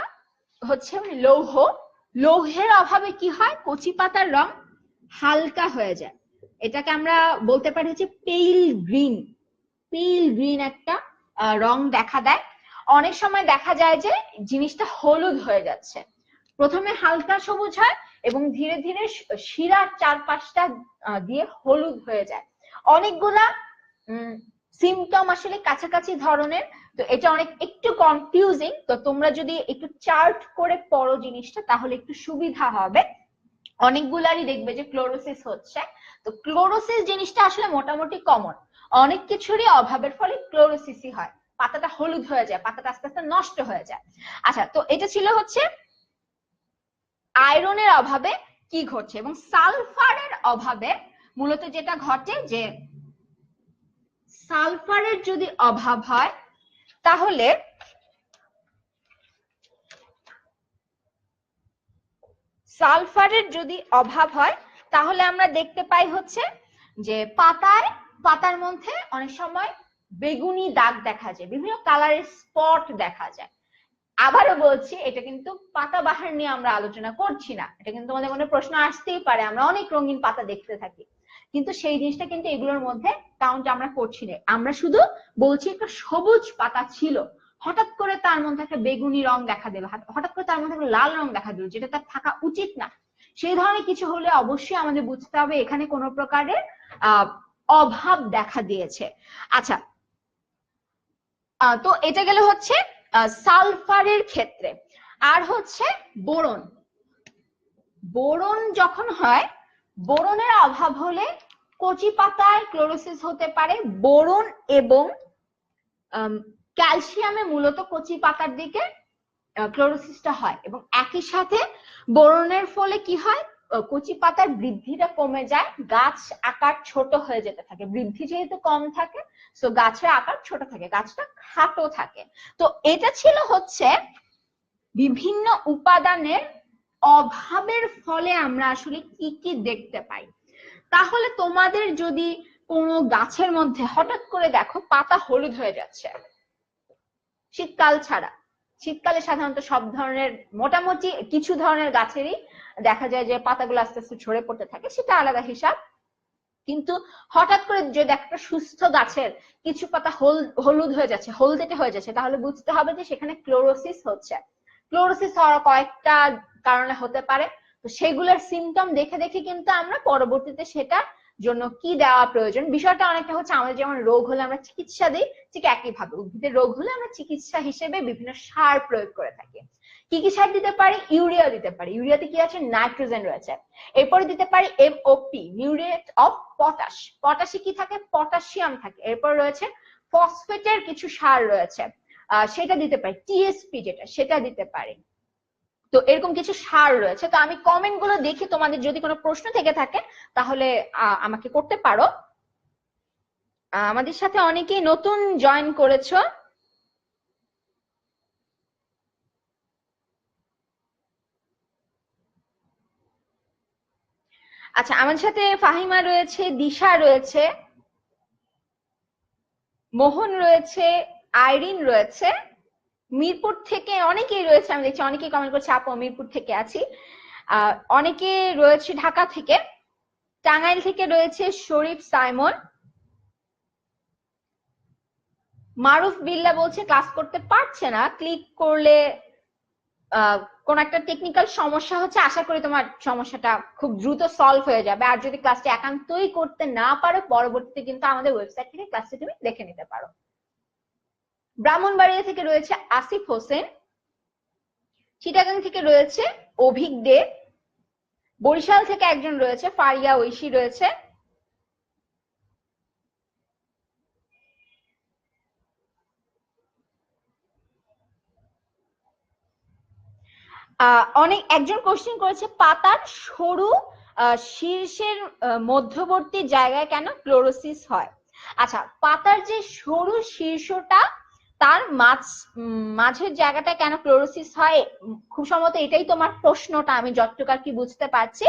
হচ্ছে লৌহ, লৌহের অভাবে কি হয়, কচি পাতার রং হালকা হয়ে যায়, এটাকে আমরা বলতে পারি হচ্ছে পেইল গ্রিন একটা রং দেখা দেয়। অনেক সময় দেখা যায় যে জিনিসটা হলুদ হয়ে যাচ্ছে, প্রথমে হালকা সবুজ হয় এবং ধীরে ধীরে শিরার চারপাশটা দিয়ে হলুদ হয়ে যায়। অনেকগুলা সিমটম আসলে কাছাকাছি ধরনের, তো এটা অনেক একটু কনফিউজিং, তো তোমরা যদি একটু চার্ট করে পড়ো জিনিসটা তাহলে একটু সুবিধা হবে। অনেকগুলারই দেখবে যে ক্লোরোসিস হচ্ছে, তো ক্লোরোসিস জিনিসটা আসলে মোটামুটি কমন, অনেক কিছুরই অভাবের ফলে ক্লোরোসিসই হয়, পাতাটা হলুদ হয়ে যায়, পাতাটা আস্তে আস্তে নষ্ট হয়ে যায়। আচ্ছা, তো এটা ছিল হচ্ছে আয়রনের অভাবে কি ঘটছে, এবং সালফারের অভাবে মূলত যেটা ঘটে যে সালফারের যদি অভাব হয় তাহলে আমরা দেখতে পাই হচ্ছে যে পাতার মধ্যে অনেক সময় বেগুনি দাগ দেখা যায়, বিভিন্ন কালারের স্পট দেখা যায়। আবারও বলছি, এটা কিন্তু পাতাবাহার নিয়ে আমরা আলোচনা করছি না, এটা কিন্তু আমাদের মনে প্রশ্ন আসতেই পারে, আমরা অনেক রঙিন পাতা দেখতে থাকি, কিন্তু সেই জিনিসটা কিন্তু এগুলোর মধ্যে কাউন্ট আমরা করছি না। আমরা শুধু বলছি একটা সবুজ পাতা ছিল, হঠাৎ করে তার মধ্যে একটা বেগুনি রং দেখা দিল, হঠাৎ করে তার মধ্যে একটা লাল রং দেখা দিল, যেটা তার থাকা উচিত না। সেই ধরনের কিছু হলে অবশ্যই আমাদের বুঝতে হবে এখানে কোনো প্রকারের অভাব দেখা দিয়েছে। আচ্ছা, তো এটা গেল হচ্ছে সালফারের ক্ষেত্রে। আর হচ্ছে বোরন, বোরন যখন হয়, বোরনের অভাব হলে কচি পাতায় ক্লোরোসিস হতে পারে। বোরন এবং ক্যালসিয়ামে মূলত কচি পাতার দিকে ক্লোরোসিসটা হয়, এবং একই সাথে বোরনের ফলে কি হয়, কচি পাতার বৃদ্ধিটা কমে যায়, গাছ আকার ছোট হয়ে যেতে থাকে, বৃদ্ধি যেহেতু কম থাকে তো গাছের আকার ছোট থাকে, গাছটা খাটো থাকে। তো এটা ছিল হচ্ছে বিভিন্ন উপাদানের অভাবের ফলে আমরা আসলে কি কি দেখতে পাই। তাহলে তোমাদের যদি কোনো গাছের মধ্যে হঠাৎ করে দেখো পাতা হলুদ হয়ে যাচ্ছে, শীতকাল ছাড়া, শীতকালে সাধারণত সব ধরনের মোটামুটি কিছু ধরনের গাছেরই দেখা যায় যে পাতাগুলো আস্তে আস্তে ঝরে পড়তে থাকে, সেটা আলাদা হিসাব। কিন্তু হঠাৎ করে যদি একটা সুস্থ গাছের কিছু পাতা হলুদ হয়ে যাচ্ছে, হলদেটে হয়ে যাচ্ছে, তাহলে বুঝতে হবে যে সেখানে ক্লোরোসিস হচ্ছে। ক্লোরোসিস হওয়ার কয়েকটা কারণে হতে পারে, তো সেগুলোর সিমটম দেখে দেখে কিন্তু আমরা পরবর্তীতে সেটা জন্য কি দেওয়া প্রয়োজন, বিষয়টা অনেকটা হচ্ছে আমাদের যেমন রোগ হলে আমরা চিকিৎসা দিই, ঠিক একইভাবে উদ্ভিদের রোগ হলে আমরা চিকিৎসা হিসেবে বিভিন্ন সার প্রয়োগ করে থাকি। কি কি সার দিতে পারি? ইউরিয়া দিতে পারি, ইউরিয়াতে কি আছে, নাইট্রোজেন রয়েছে। এরপরে দিতে পারি এমওপি, মিউরেট অফ পটাশ, পটাশে কি থাকে, পটাশিয়াম থাকে। এরপর রয়েছে ফসফেটের কিছু সার রয়েছে, সেটা দিতে পারি, টিএসপি যেটা, সেটা দিতে পারি। তো এরকম কিছু সার রয়েছে। তো আমি কমেন্ট গুলো দেখি, তোমাদের যদি কোনো প্রশ্ন থেকে থাকে তাহলে আমাকে করতে পারো। আমাদের সাথে অনেকেই নতুন জয়েন করেছো। আচ্ছা, আমার সাথে ফাহিমা রয়েছে, দিশা রয়েছে, মোহন রয়েছে, আইরিন রয়েছে, মিরপুর থেকে অনেকেই রয়েছে, আমি দেখছি অনেকেই কমেন্ট করছে আপু মিরপুর থেকে আছি। অনেকে রয়েছে ঢাকা থেকে, টাঙ্গাইল থেকে রয়েছে শরীফ সাইমন, মারুফ বিল্লা বলছে ক্লাস করতে পারছে না, ক্লিক করলে কোন একটা টেকনিক্যাল সমস্যা হচ্ছে, আশা করি তোমার সমস্যাটা খুব দ্রুত সলভ হয়ে যাবে। আর যদি ক্লাসটি একান্তই করতে না পারো, পরবর্তীতে কিন্তু আমাদের ওয়েবসাইট থেকে ক্লাসটি তুমি দেখে নিতে পারো। ব্রাহ্মণবাড়িয়া থেকে রয়েছে আসিফ হোসেন, চিটাগাং থেকে রয়েছে অভিক দে, বরিশাল থেকে একজন রয়েছে ফারিয়া ঐশী রয়েছে, একজন কোশ্চেন করেছে পাতার সরু শীর্ষের মধ্যবর্তী জায়গায় কেন ক্লোরোসিস হয়। আচ্ছা, পাতার যে সরু শীর্ষটা তার মাঝের জায়গাটা কেন ক্লোরোসিস হয়, খুব সম্ভবত এটাই তোমার প্রশ্নটা, আমি যতটুকু আর কি বুঝতে পারছি।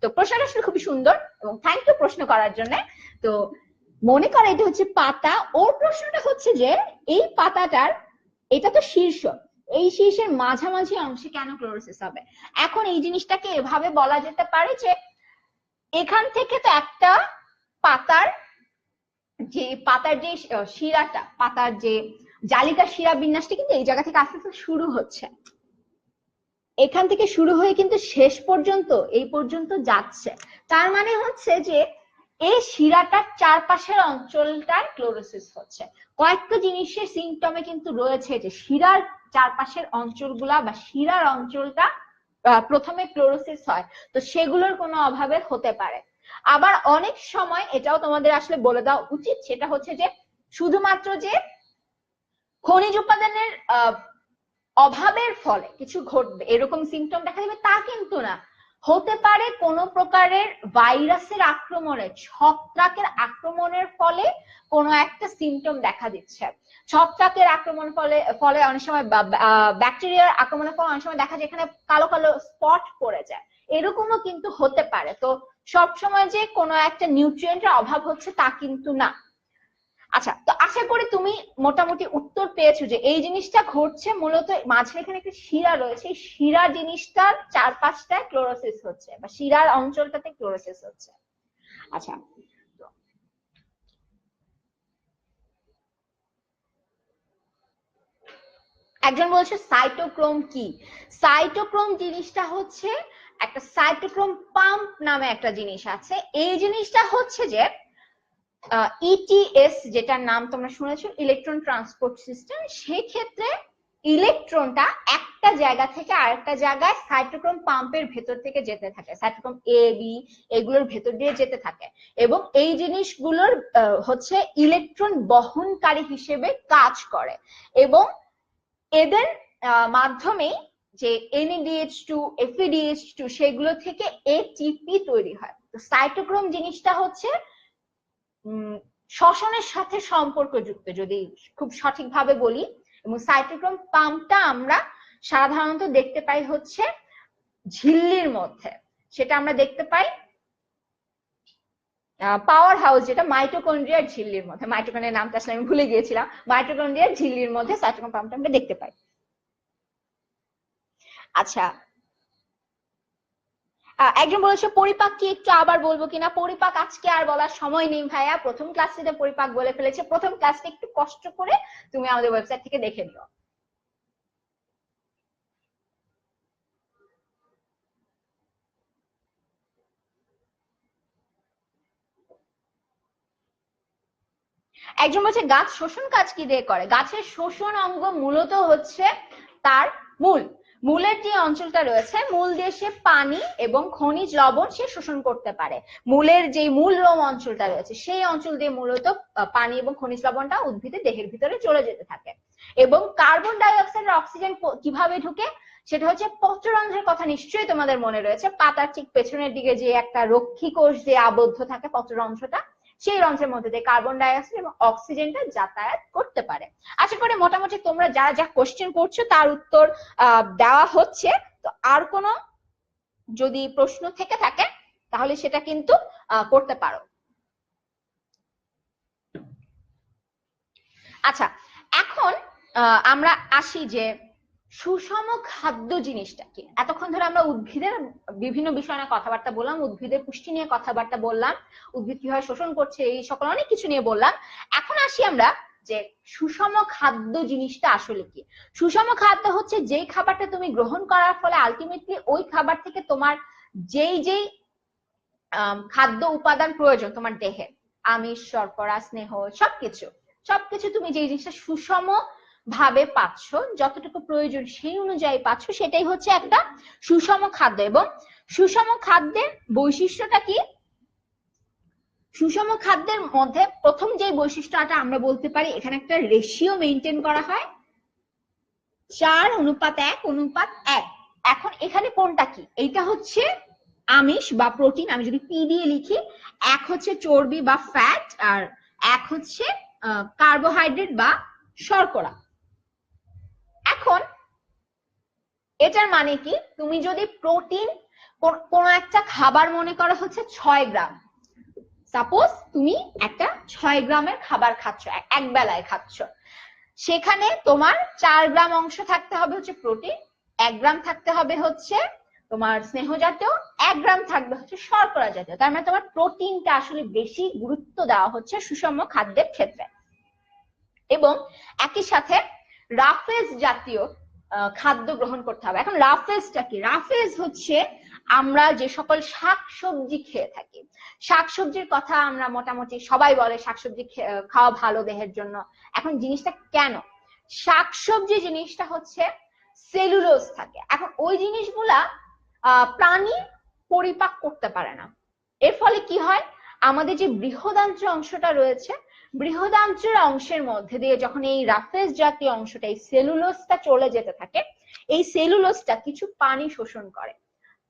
তো প্রশ্নটা আসলে খুবই সুন্দর এবং থ্যাংক ইউ প্রশ্ন করার জন্য। তো মনে করো এটা হচ্ছে পাতা, ওর প্রশ্নটা হচ্ছে যে এই পাতাটার, এটা তো শীর্ষ, এই শীর্ষের মাঝামাঝি অংশে কেন ক্লোরোসিস হবে। এখন এই জিনিসটাকে এভাবে বলা যেতে পারে যে এখান থেকে তো একটা পাতার যে শিরাটা, পাতার যে জালিকা শিরা বিন্যাসটা কিন্তু এই জায়গা থেকে আস্তে আস্তে শুরু হচ্ছে, এখান থেকে শুরু হয়ে কিন্তু শেষ পর্যন্ত এই পর্যন্ত যাচ্ছে। তার মানে হচ্ছে যে এই শিরাটার চারপাশের অঞ্চলটার ক্লোরোসিস হচ্ছে। কয়েকটা জিনিসের সিমটমে কিন্তু রয়েছে যে শিরার চারপাশের অঞ্চলগুলা বা শিরার অঞ্চলটা প্রথমে ক্লোরোসিস হয়, তো সেগুলোর কোনো অভাবে হতে পারে। আবার অনেক সময় এটাও তোমাদের আসলে বলে দেওয়া উচিত, সেটা হচ্ছে যে শুধুমাত্র যে খনিজ উপাদানের অভাবের ফলে কিছু ঘটবে এরকম সিমটম দেখা যাবে তা কিন্তু না। হতে পারে কোনো প্রকারের ভাইরাসের আক্রমণে, ছত্রাকের আক্রমণের ফলে কোনো একটা সিমটম দেখা দিচ্ছে। ছত্রাকের আক্রমণ ফলে অনেক সময় ব্যাকটেরিয়ার আক্রমণের ফলে অনেক সময় দেখা যায় এখানে কালো কালো স্পট পড়ে যায়, এরকমও কিন্তু হতে পারে। তো সবসময় যে কোনো একটা নিউট্রিয়েন্টের অভাব হচ্ছে তা কিন্তু না। আচ্ছা, তো আশা করি তুমি মোটামুটি উত্তর পেয়েছো যে এই জিনিসটা ঘটছে মূলত মাঝে এখানে একটা শিরা রয়েছে, এই শিরা জিনিসটার চারপাশটায় ক্লোরোসিস হচ্ছে বা শিরার অঞ্চলটাতে ক্লোরোসিস হচ্ছে। আচ্ছা, একজন বলছে সাইটোক্রোম কি? সাইটোক্রোম জিনিসটা হচ্ছে একটা সাইটোক্রোম পাম্প নামে একটা জিনিস আছে। এই জিনিসটা হচ্ছে যে ইটিএস যেটার নাম তোমরা শুনেছো, ইলেকট্রন ট্রান্সপোর্ট সিস্টেম, সেক্ষেত্রে ইলেকট্রনটা একটা জায়গা থেকে আরেকটা জায়গায় সাইটোক্রোম পাম্পের ভেতর থেকে যেতে থাকে, সাইটোক্রোম এ বি এগুলোর ভেতর দিয়ে যেতে থাকে, এবং এই জিনিসগুলোর হচ্ছে ইলেকট্রন বহনকারী হিসেবে কাজ করে, এবং এদের মাধ্যমে যে NADH2 FeDH2 সেগুলো থেকে এটিপি তৈরি হয়। তো সাইটোক্রোম জিনিসটা হচ্ছে শ্বসনের সাথে সম্পর্কযুক্ত যদি খুব সঠিকভাবে বলি, এবং সাইটোক্রোম পাম্পটা আমরা সাধারণত দেখতে পাই হচ্ছে ঝিল্লির মধ্যে, সেটা আমরা দেখতে পাই পাওয়ার হাউস যেটা মাইটোকন্ড্রিয়ার ঝিল্লির মধ্যে, মাইটোকন্ড্রিয়ার নামটা আসলে আমি ভুলে গিয়েছিলাম, মাইটোকন্ড্রিয়ার ঝিল্লির মধ্যে সাইটোক্রোম পাম্পটা আমরা দেখতে পাই। আচ্ছা, একজন বলেছে পরিপাক কি, একটু আবার বলবো কিনা? পরিপাক আজকে আর বলার সময় নেই ভাইয়া, প্রথম ক্লাসে পরিপাক বলে ফেলেছে। প্রথম ক্লাসটা একটু কষ্ট করে তুমি আমাদের ওয়েবসাইট থেকে দেখে নিও। একজন বলছে গাছ শোষণ কাজ কি দিয়ে করে? গাছের শোষণ অঙ্গ মূলত হচ্ছে তার মূল, মূলের যে অঞ্চলটা রয়েছে, মূল দিয়ে সে পানি এবং খনিজ লবণ সে শোষণ করতে পারে। মূলের যে মূল লোম অঞ্চলটা রয়েছে সেই অঞ্চল দিয়ে মূলত পানি এবং খনিজ লবণটা উদ্ভিদের দেহের ভিতরে চলে যেতে থাকে। এবং কার্বন ডাই অক্সাইড আর অক্সিজেন কিভাবে ঢুকে, সেটা হচ্ছে পত্ররন্ধ্রের কথা নিশ্চয়ই তোমাদের মনে রয়েছে, পাতার ঠিক পেছনের দিকে যে একটা রক্ষী কোষ দিয়ে আবদ্ধ থাকে পত্ররন্ধ্রটা, সেই রন্ধ্রের মধ্যে দিয়ে কার্বন ডাই অক্সাইড এবং অক্সিজেনটা যাতায়াত করতে পারে। আশা করি মোটামুটি তোমরা যারা যা কোশ্চেন করছো তার উত্তর দেওয়া হচ্ছে। তো আর কোনো যদি প্রশ্ন থেকে থাকে তাহলে সেটা কিন্তু করতে পারো। আচ্ছা, এখন আমরা আসি যে সুষম খাদ্য জিনিসটা কি। এতক্ষণ ধরে আমরা উদ্ভিদের বিভিন্ন বিষয় নিয়ে কথাবার্তা বললাম, উদ্ভিদের পুষ্টি নিয়ে কথাবার্তা বললাম, উদ্ভিদ কিভাবে শোষণ করছে এই সকল অনেক কিছু নিয়ে বললাম। এখন আসি আমরা যে সুষম খাদ্য জিনিসটা আসলে কি। সুষম খাদ্য হচ্ছে যেই খাবারটা তুমি গ্রহণ করার ফলে আলটিমেটলি ওই খাবার থেকে তোমার যেই যেই খাদ্য উপাদান প্রয়োজন তোমার দেহে, আমিষ, শর্করা, স্নেহ, সবকিছু সবকিছু তুমি যে জিনিসটা সুষম ভাবে পাচ্ছ, যতটুকু প্রয়োজন সেই অনুযায়ী পাচ্ছ, সেটাই হচ্ছে একটা সুষম খাদ্য। এবং সুষম খাদ্যের বৈশিষ্ট্যটা কি? সুষম খাদ্যের মধ্যে প্রথম যে বৈশিষ্ট্যটা আমরা বলতে পারি, এখানে একটা রেশিও মেনটেন করা হয়, 4:1:1। এখন এখানে কোনটা কি? এইটা হচ্ছে আমিষ বা প্রোটিন, আমি যদি পি দিয়ে লিখি, 1 হচ্ছে চর্বি বা ফ্যাট, আর 1 হচ্ছে কার্বোহাইড্রেট বা শর্করা। এখন এটার মানে কি, তুমি যদি প্রোটিন কোন একটা খাবার মনে করা হচ্ছে 6 গ্রাম, সাপোজ তুমি একটা 6 গ্রামের খাবার খাচ্ছ, এক বেলায় খাচ্ছ, সেখানে তোমার 4 গ্রাম অংশ থাকতে হবে হচ্ছে প্রোটিন, 1 গ্রাম থাকতে হবে হচ্ছে তোমার স্নেহ জাতীয়, 1 গ্রাম থাকবে হচ্ছে শর্করা জাতীয়। তার মানে তোমার প্রোটিনটা আসলে বেশি গুরুত্ব দেওয়া হচ্ছে সুষম খাদ্যের ক্ষেত্রে। এবং একই সাথে রাফেজ জাতীয় খাদ্য গ্রহণ করতে হবে। এখন রাফেজটা কি? রাফেজ হচ্ছে আমরা যে সকল শাকসবজি খেয়ে থাকি, শাকসবজির কথা আমরা মোটামুটি সবাই বলে শাকসবজি খাওয়া ভালো দেহের জন্য। এখন জিনিসটা কেন? শাকসবজি জিনিসটা হচ্ছে সেলুলোজ থাকে। এখন ওই জিনিসগুলা প্রাণী পরিপাক করতে পারে না। এর ফলে কি হয়, আমাদের যে বৃহদান্ত্র অংশটা রয়েছে, বৃহদান্ত্রের অংশের মধ্যে দিয়ে যখন এই রাফেজ জাতীয় অংশটা, এই সেলুলোজটা চলে যেতে থাকে, এই সেলুলোজটা কিছু পানি শোষণ করে।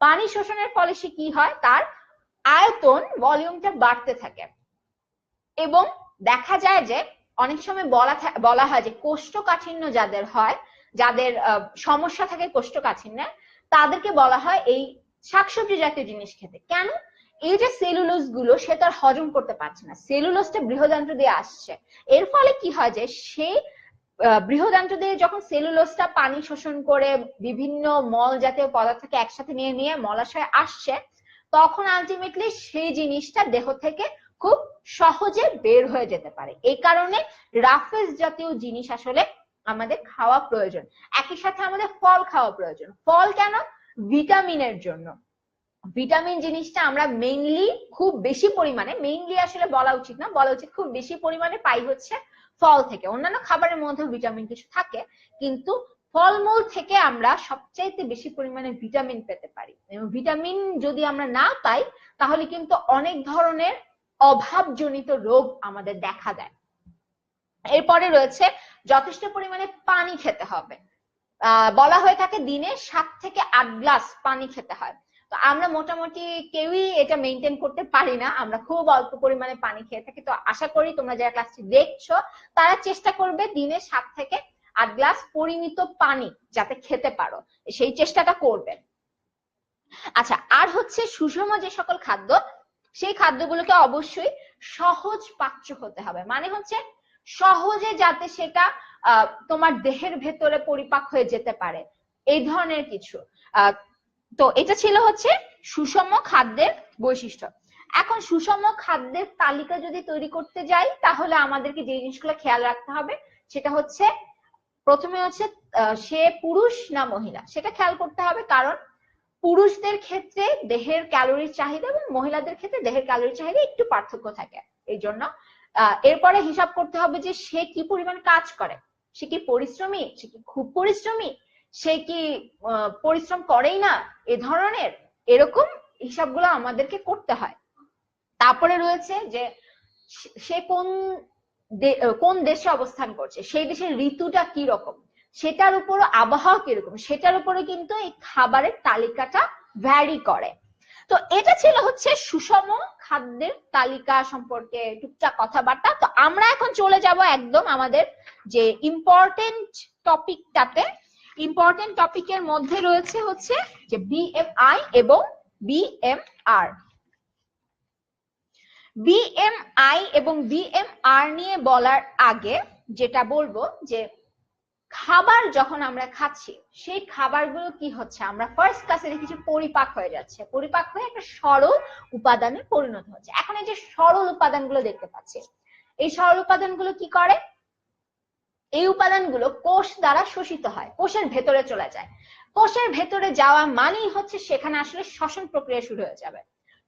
পানি শোষণের ফলে সে কি হয়, তার আয়তন, ভলিউমটা বাড়তে থাকে। এবং দেখা যায় যে অনেক সময় বলা হয় যে কোষ্ঠকাঠিন্য যাদের হয়, যাদের সমস্যা থাকে কোষ্ঠকাঠিন্যে, তাদেরকে বলা হয় এই শাকসবজি জাতীয় জিনিস খেতে। কেন? এই যে সেলুলোজ গুলো সে তার হজম করতে পারছে না, সেলুলোজটা বৃহদান্ত্র দিয়ে আসছে। এর ফলে কি হয় যে সেই বৃহদান্ত্র দিয়ে যখন সেলুলোজটা পানি শোষণ করে বিভিন্ন মল জাতীয় পদার্থকে একসাথে নিয়ে নিয়ে মলাশয়ে আসছে, তখন আলটিমেটলি সেই জিনিসটা দেহ থেকে খুব সহজে বের হয়ে যেতে পারে। এই কারণে রাফেজ জাতীয় জিনিস আসলে আমাদের খাওয়া প্রয়োজন। একই সাথে আমাদের ফল খাওয়া প্রয়োজন। ফল কেন? ভিটামিনের জন্য। ভিটামিন জিনিসটা আমরা মেইনলি খুব বেশি পরিমাণে, মেইনলি আসলে বলা উচিত না, বলা উচিত খুব বেশি পরিমাণে পাই হচ্ছে ফল থেকে। অন্যান্য খাবারের মধ্যেও ভিটামিন কিছু থাকে, কিন্তু ফলমূল থেকে আমরা সবচাইতে বেশি পরিমাণে ভিটামিন পেতে পারি। এবং ভিটামিন যদি আমরা না পাই, তাহলে কিন্তু অনেক ধরনের অভাবজনিত রোগ আমাদের দেখা দেয়। এরপরে রয়েছে যথেষ্ট পরিমাণে পানি খেতে হবে। বলা হয়ে থাকে দিনে 7 থেকে 8 গ্লাস পানি খেতে হয়। তো আমরা মোটামুটি কেউই এটা মেনটেন করতে পারি না, আমরা খুব অল্প পরিমাণে পানি খেয়ে থাকি। তো আশা করি তোমরা যারা ক্লাসটি দেখছো তারা চেষ্টা করবে দিনে 7 থেকে 8 গ্লাস পরিমিত পানি যাতে খেতে পারো, সেই চেষ্টাটা করবে। আচ্ছা, আর হচ্ছে সুষম যে সকল খাদ্য, সেই খাদ্যগুলোকে অবশ্যই সহজ পাচ্য হতে হবে। মানে হচ্ছে সহজে যাতে সেটা তোমার দেহের ভেতরে পরিপাক হয়ে যেতে পারে, এই ধরনের কিছু। তো এটা ছিল হচ্ছে সুষম খাদ্যের বৈশিষ্ট্য। এখন সুষম খাদ্যের তালিকা যদি তৈরি করতে যাই, তাহলে আমাদেরকে যে জিনিসগুলো খেয়াল রাখতে হবে সেটা হচ্ছে, প্রথমে হচ্ছে সে পুরুষ না মহিলা সেটা খেয়াল করতে হবে। কারণ পুরুষদের ক্ষেত্রে দেহের ক্যালোরির চাহিদা এবং মহিলাদের ক্ষেত্রে দেহের ক্যালোরির চাহিদা একটু পার্থক্য থাকে। এই জন্য এরপরে হিসাব করতে হবে যে সে কি পরিমাণ কাজ করে, সে কি পরিশ্রমী, সে কি খুব পরিশ্রমী, সে কি পরিশ্রম করেই না, এ ধরনের এরকম হিসাবগুলো আমাদেরকে করতে হয়। তারপরে রয়েছে যে সে কোন দেশে অবস্থান করছে, সেই দেশের ঋতুটা কি রকম, সেটার উপর আবহাওয়া কিরকম, সেটার উপরে কিন্তু এই খাবারের তালিকাটা ভ্যারি করে। তো এটা ছিল হচ্ছে সুষম খাদ্যের তালিকা সম্পর্কে টুকটাক কথাবার্তা। তো আমরা এখন চলে যাব একদম আমাদের যে ইম্পর্টেন্ট টপিকটাতে। ইম্পর্টেন্ট টপিকের মধ্যে রয়েছে হচ্ছে যে বিএমআই এবং বিএমআর। বিএমআই এবং বিএমআর নিয়ে বলার আগে যেটা বলবো যে খাবার যখন আমরা খাচ্ছি, সেই খাবারগুলো কি হচ্ছে, আমরা ফার্স্ট ক্লাসে দেখেছি পরিপাক হয়ে যাচ্ছে, পরিপাক হয়ে একটা সরল উপাদানে পরিণত হচ্ছে। এখন এই যে সরল উপাদানগুলো দেখতে পাচ্ছি, এই সরল উপাদানগুলো কি করে, এই উপাদানগুলো কোষ দ্বারা শোষিত হয়, কোষের ভেতরে চলে যায়। কোষের ভেতরে যাওয়া মানেই হচ্ছে সেখানে আসলে শ্বসন প্রক্রিয়া শুরু হয়ে যাবে।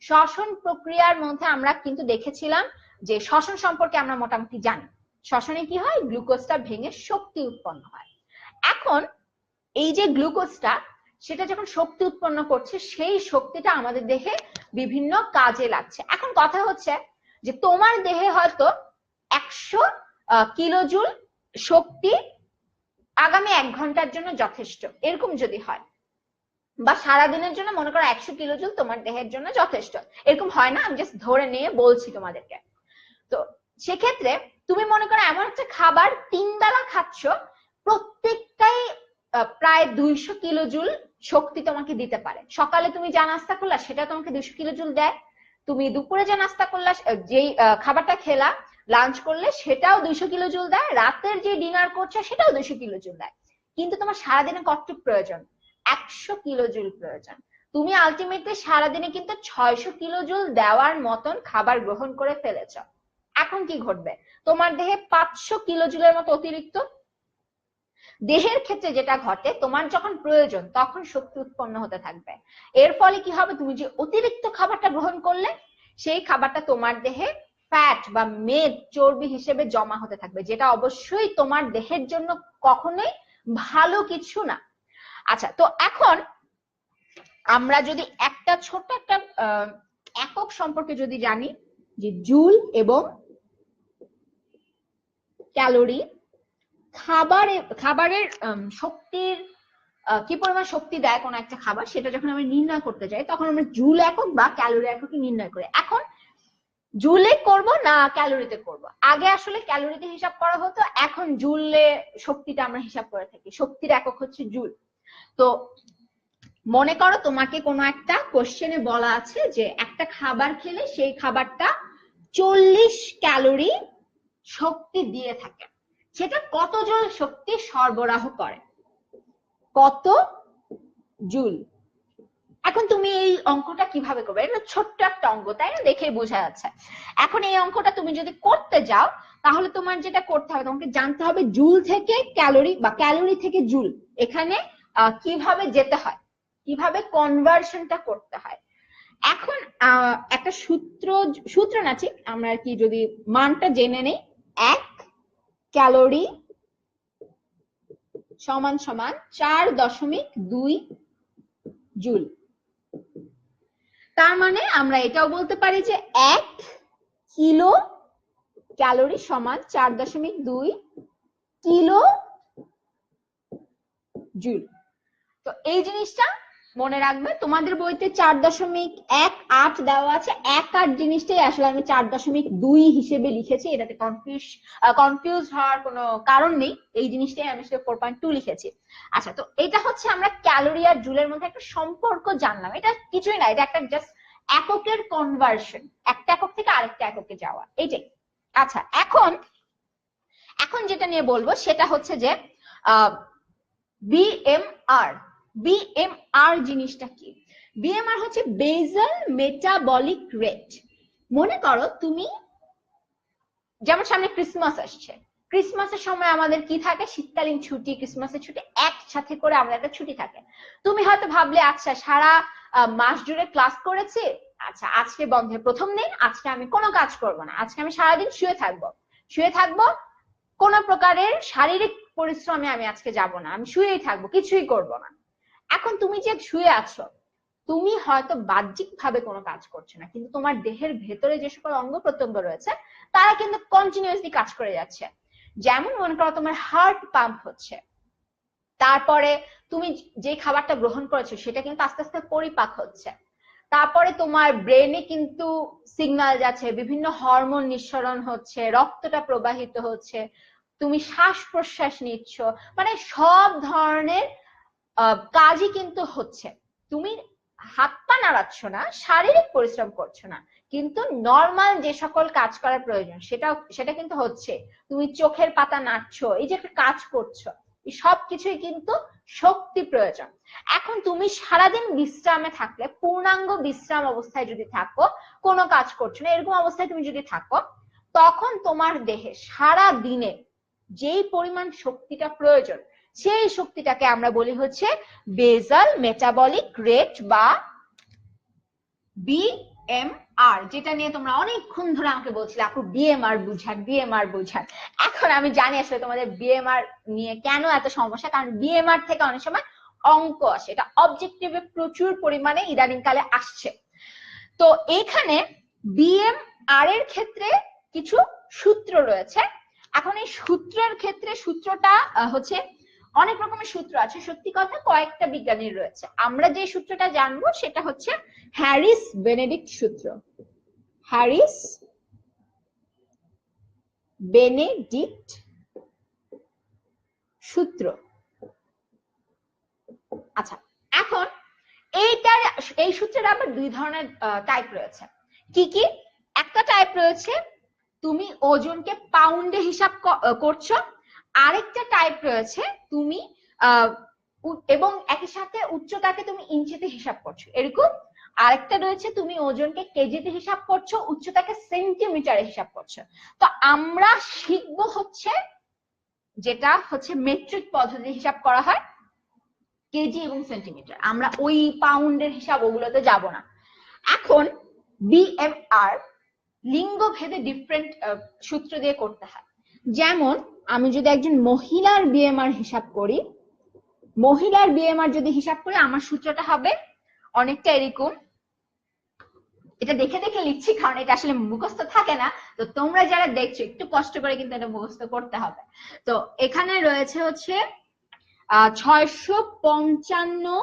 শ্বসন প্রক্রিয়ার মধ্যে আমরা কিন্তু দেখেছিলাম যে শ্বসন সম্পর্কে আমরা মোটামুটি জানি। শ্বসনে কি হয়, গ্লুকোজটা ভেঙে শক্তি উৎপন্ন হয়। এখন এই যে গ্লুকোজটা, সেটা যখন শক্তি উৎপন্ন করছে, সেই শক্তিটা আমাদের দেহে বিভিন্ন কাজে লাগছে। এখন কথা হচ্ছে যে তোমার দেহে হয়তো 100 কিলোজুল শক্তি আগামী 1 ঘন্টার জন্য যথেষ্ট, এরকম যদি হয়, বা সারাদিনের জন্য মনে করো 100 কিলোজুল তোমার দেহের জন্য যথেষ্ট, এরকম হয় না, আমি জাস্ট ধরে নিয়ে বলছি তোমাদেরকে। তো সেক্ষেত্রে তুমি মনে করো এমন একটা খাবার 3 বেলা খাচ্ছ, প্রত্যেকটাই প্রায় 200 কিলোজুল শক্তি তোমাকে দিতে পারে। সকালে তুমি যা নাস্তা করলা সেটা তোমাকে 200 কিলোজুল দেয়, তুমি দুপুরে যে নাস্তা করলা, যেই খাবারটা খেলা, লাঞ্চ করলে সেটাও 200 কিলোজুল দেয়, রাতের যে ডিনার করছো সেটাও 200 কিলোজুল দেয়। কিন্তু তোমার সারাদিনে কতটুকু প্রয়োজন, 100 কিলোজুল প্রয়োজন। তুমি আলটিমেটলি সারাদিনে কিন্তু 600 কিলোজুল দেওয়ার মতন খাবার গ্রহণ করে ফেলেছ। এখন কি ঘটবে? তোমার দেহে 500 কিলোজুলের মতো অতিরিক্ত। দেহের ক্ষেত্রে যেটা ঘটে, তোমার যখন প্রয়োজন তখন শক্তি উৎপন্ন হতে থাকবে। এর ফলে কি হবে? তুমি যে অতিরিক্ত খাবারটা গ্রহণ করলে, সেই খাবারটা তোমার দেহে ফ্যাট বা মেদ, চর্বি হিসেবে জমা হতে থাকবে, যেটা অবশ্যই তোমার দেহের জন্য কখনোই ভালো কিছু না। আচ্ছা, তো এখন আমরা যদি একটা ছোট্ট একটা একক সম্পর্কে যদি জানি, যে জুল এবং ক্যালোরি, খাবারের শক্তির কি পরিমাণ শক্তি দেয় কোন একটা খাবার, সেটা যখন আমরা নির্ণয় করতে যাই তখন আমরা জুল একক বা ক্যালোরি এককে নির্ণয় করি। এখন জুলে করব না ক্যালোরিতে করব? আগে আসলে ক্যালোরিতে হিসাব করা হতো, এখন জুলে শক্তিটা আমরা হিসাব করে থাকি। শক্তির একক হচ্ছে জুল। তো মনে করো তোমাকে কোনো একটা কোশ্চেনে বলা আছে যে একটা খাবার খেলে সেই খাবারটা 40 ক্যালোরি শক্তি দিয়ে থাকে, সেটা কত জুল শক্তি সরবরাহ করে? কত জুল? এখন তুমি এই অঙ্কটা কিভাবে করবে? এটা ছোট্ট একটা অঙ্ক, তাই না? দেখে বোঝা যাচ্ছে। এখন এই অঙ্কটা তুমি যদি করতে যাও, তাহলে তোমার যেটা করতে হবে, তোমাকে জানতে হবে জুল থেকে ক্যালোরি বা ক্যালোরি থেকে জুল এখানে কিভাবে যেতে হয়, কিভাবে কনভার্সনটা করতে হয়। এখন একটা সূত্র না, ঠিক আমরা আর কি যদি মানটা জেনে নেই, 1 ক্যালোরি সমান সমান 4.2 জুল। তার মানে আমরা এটাও বলতে পারি যে 1 কিলো ক্যালোরি সমান 4.2 কিলো জুল। তো এই জিনিসটা মনে রাখবে। তোমাদের বইতে 4.18 দেওয়া আছে, 1.8 জিনিসটাই আসলে আমি 4.2 হিসেবে লিখেছি, এটাতে কনফিউজ হওয়ার কোনো কারণ নেই। এই জিনিসটাই আমি 4.2 লিখেছি। আচ্ছা, তো এটা হচ্ছে আমরা ক্যালোরি আর জুলের মধ্যে একটা সম্পর্ক জানলাম। এটা কিছুই না, এটা একটা জাস্ট এককের কনভার্সন, একটা একক থেকে আরেকটা এককে যাওয়া, এইটাই। আচ্ছা, এখন যেটা নিয়ে বলবো সেটা হচ্ছে যে বিএমআর। বিএমআর জিনিসটা কি? বিএমআর হচ্ছে বেসাল মেটাবলিক রেট। মনে করো তুমি, যেমন সামনে ক্রিসমাস আসছে, ক্রিসমাসের সময় আমাদের কি থাকে? শীতকালীন ছুটি, ক্রিসমাসের ছুটি একসাথে করে আমাদের একটা ছুটি থাকে। তুমি হয়তো ভাবলে, আচ্ছা সারা মাস জুড়ে ক্লাস করেছি, আচ্ছা আজকে বন্ধের প্রথম দিন, আজকে আমি কোনো কাজ করব না, আজকে আমি সারাদিন শুয়ে থাকবো, কোন প্রকারের শারীরিক পরিশ্রমে আমি আজকে যাব না, আমি শুয়েই থাকবো, কিছুই করব না। এখন তুমি যে শুয়ে আছো, তুমি হয়তো বাহ্যিক ভাবে কোনো কাজ করছো না, কিন্তু তোমার দেহের ভেতরে যে সকল অঙ্গ প্রত্যঙ্গ রয়েছে তারা কিন্তু কন্টিনিউয়াসলি কাজ করে যাচ্ছে। যেমন মনে করো তোমার হার্ট পাম্প হচ্ছে, তারপরে তুমি যে খাবারটা গ্রহণ করেছো সেটা কিন্তু আস্তে আস্তে পরিপাক হচ্ছে, তারপরে তোমার ব্রেনে কিন্তু সিগন্যাল যাচ্ছে, বিভিন্ন হরমোন নিঃসরণ হচ্ছে, রক্তটা প্রবাহিত হচ্ছে, তুমি শ্বাস প্রশ্বাস নিচ্ছ, মানে সব ধরনের কাজই কিন্তু হচ্ছে। তুমি হাত পা নাড়াচ্ছ না, শারীরিক পরিশ্রম করছো না, কিন্তু নর্মাল যে সকল কাজ করার প্রয়োজন সেটা কিন্তু হচ্ছে। তুমি চোখের পাতা নাড়ছো, এই যে একটা কাজ করছো, এই সবকিছুই কিন্তু শক্তি প্রয়োজন। এখন তুমি সারাদিন বিশ্রামে থাকলে, পূর্ণাঙ্গ বিশ্রাম অবস্থায় যদি থাকো, কোনো কাজ করছো না, এরকম অবস্থায় তুমি যদি থাকো, তখন তোমার দেহে সারা দিনে যেই পরিমাণ শক্তিটা প্রয়োজন, সেই শক্তিটাকে আমরা বলি হচ্ছে বেসাল মেটাবলিক রেট বা বিএমআর, যেটা নিয়ে তোমরা অনেকক্ষণ ধরে আমাকে বলছিলে আপু বিএমআর বুঝান। এখন আমি জানি আসলে তোমাদের বিএমআর নিয়ে কেন এত সমস্যা, কারণ বিএমআর থেকে অনেক সময় অঙ্ক আসে, এটা অবজেক্টিভে প্রচুর পরিমাণে ইদানিং কালে আসছে। তো এখানে বিএমআর এর ক্ষেত্রে কিছু সূত্র রয়েছে। এখন এই সূত্রের ক্ষেত্রে, সূত্রটা হচ্ছে, অনেক রকমের সূত্র আছে, সত্যি কথা কয়েকটা বিজ্ঞানীর রয়েছে। আমরা যে সূত্রটা জানবো সেটা হচ্ছে হ্যারিস বেনেডিক্ট সূত্র। হ্যারিস বেনেডিক্ট সূত্র। আচ্ছা, এখন এই সূত্রের আবার দুই ধরনের টাইপ রয়েছে। কি কি? একটা টাইপ রয়েছে তুমি ওজনকে পাউন্ডে হিসাব করছো, আরেকটা টাইপ রয়েছে তুমি এবং একই সাথে উচ্চতাকে তুমি ইঞ্চিতে হিসাব করছো এরকম। আরেকটা রয়েছে তুমি ওজনকে কেজিতে হিসাব করছো, উচ্চতাকে সেন্টিমিটারে হিসাব করছো। তো আমরা শিখবো হচ্ছে যেটা হচ্ছে মেট্রিক পদ্ধতি হিসাব করা হয়, কেজি এবং সেন্টিমিটার। আমরা ওই পাউন্ডের হিসাব ওগুলোতে যাব না। এখন বিএমআর লিঙ্গ ভেদে ডিফারেন্ট সূত্র দিয়ে করতে হয়। যেমন আমি যদি একজন মহিলার বিএমআর হিসাব করি, মহিলার বিএমআর যদি হিসাব করি আমার সূত্রটা হবে অনেকটা এরকম। এটা দেখে দেখে লিখছি কারণ এটা আসলে মুখস্থ থাকে না, তো তোমরা যারা দেখছো একটু কষ্ট করে কিন্তু এটা মুখস্থ করতে হবে। তো এখানে রয়েছে হচ্ছে 655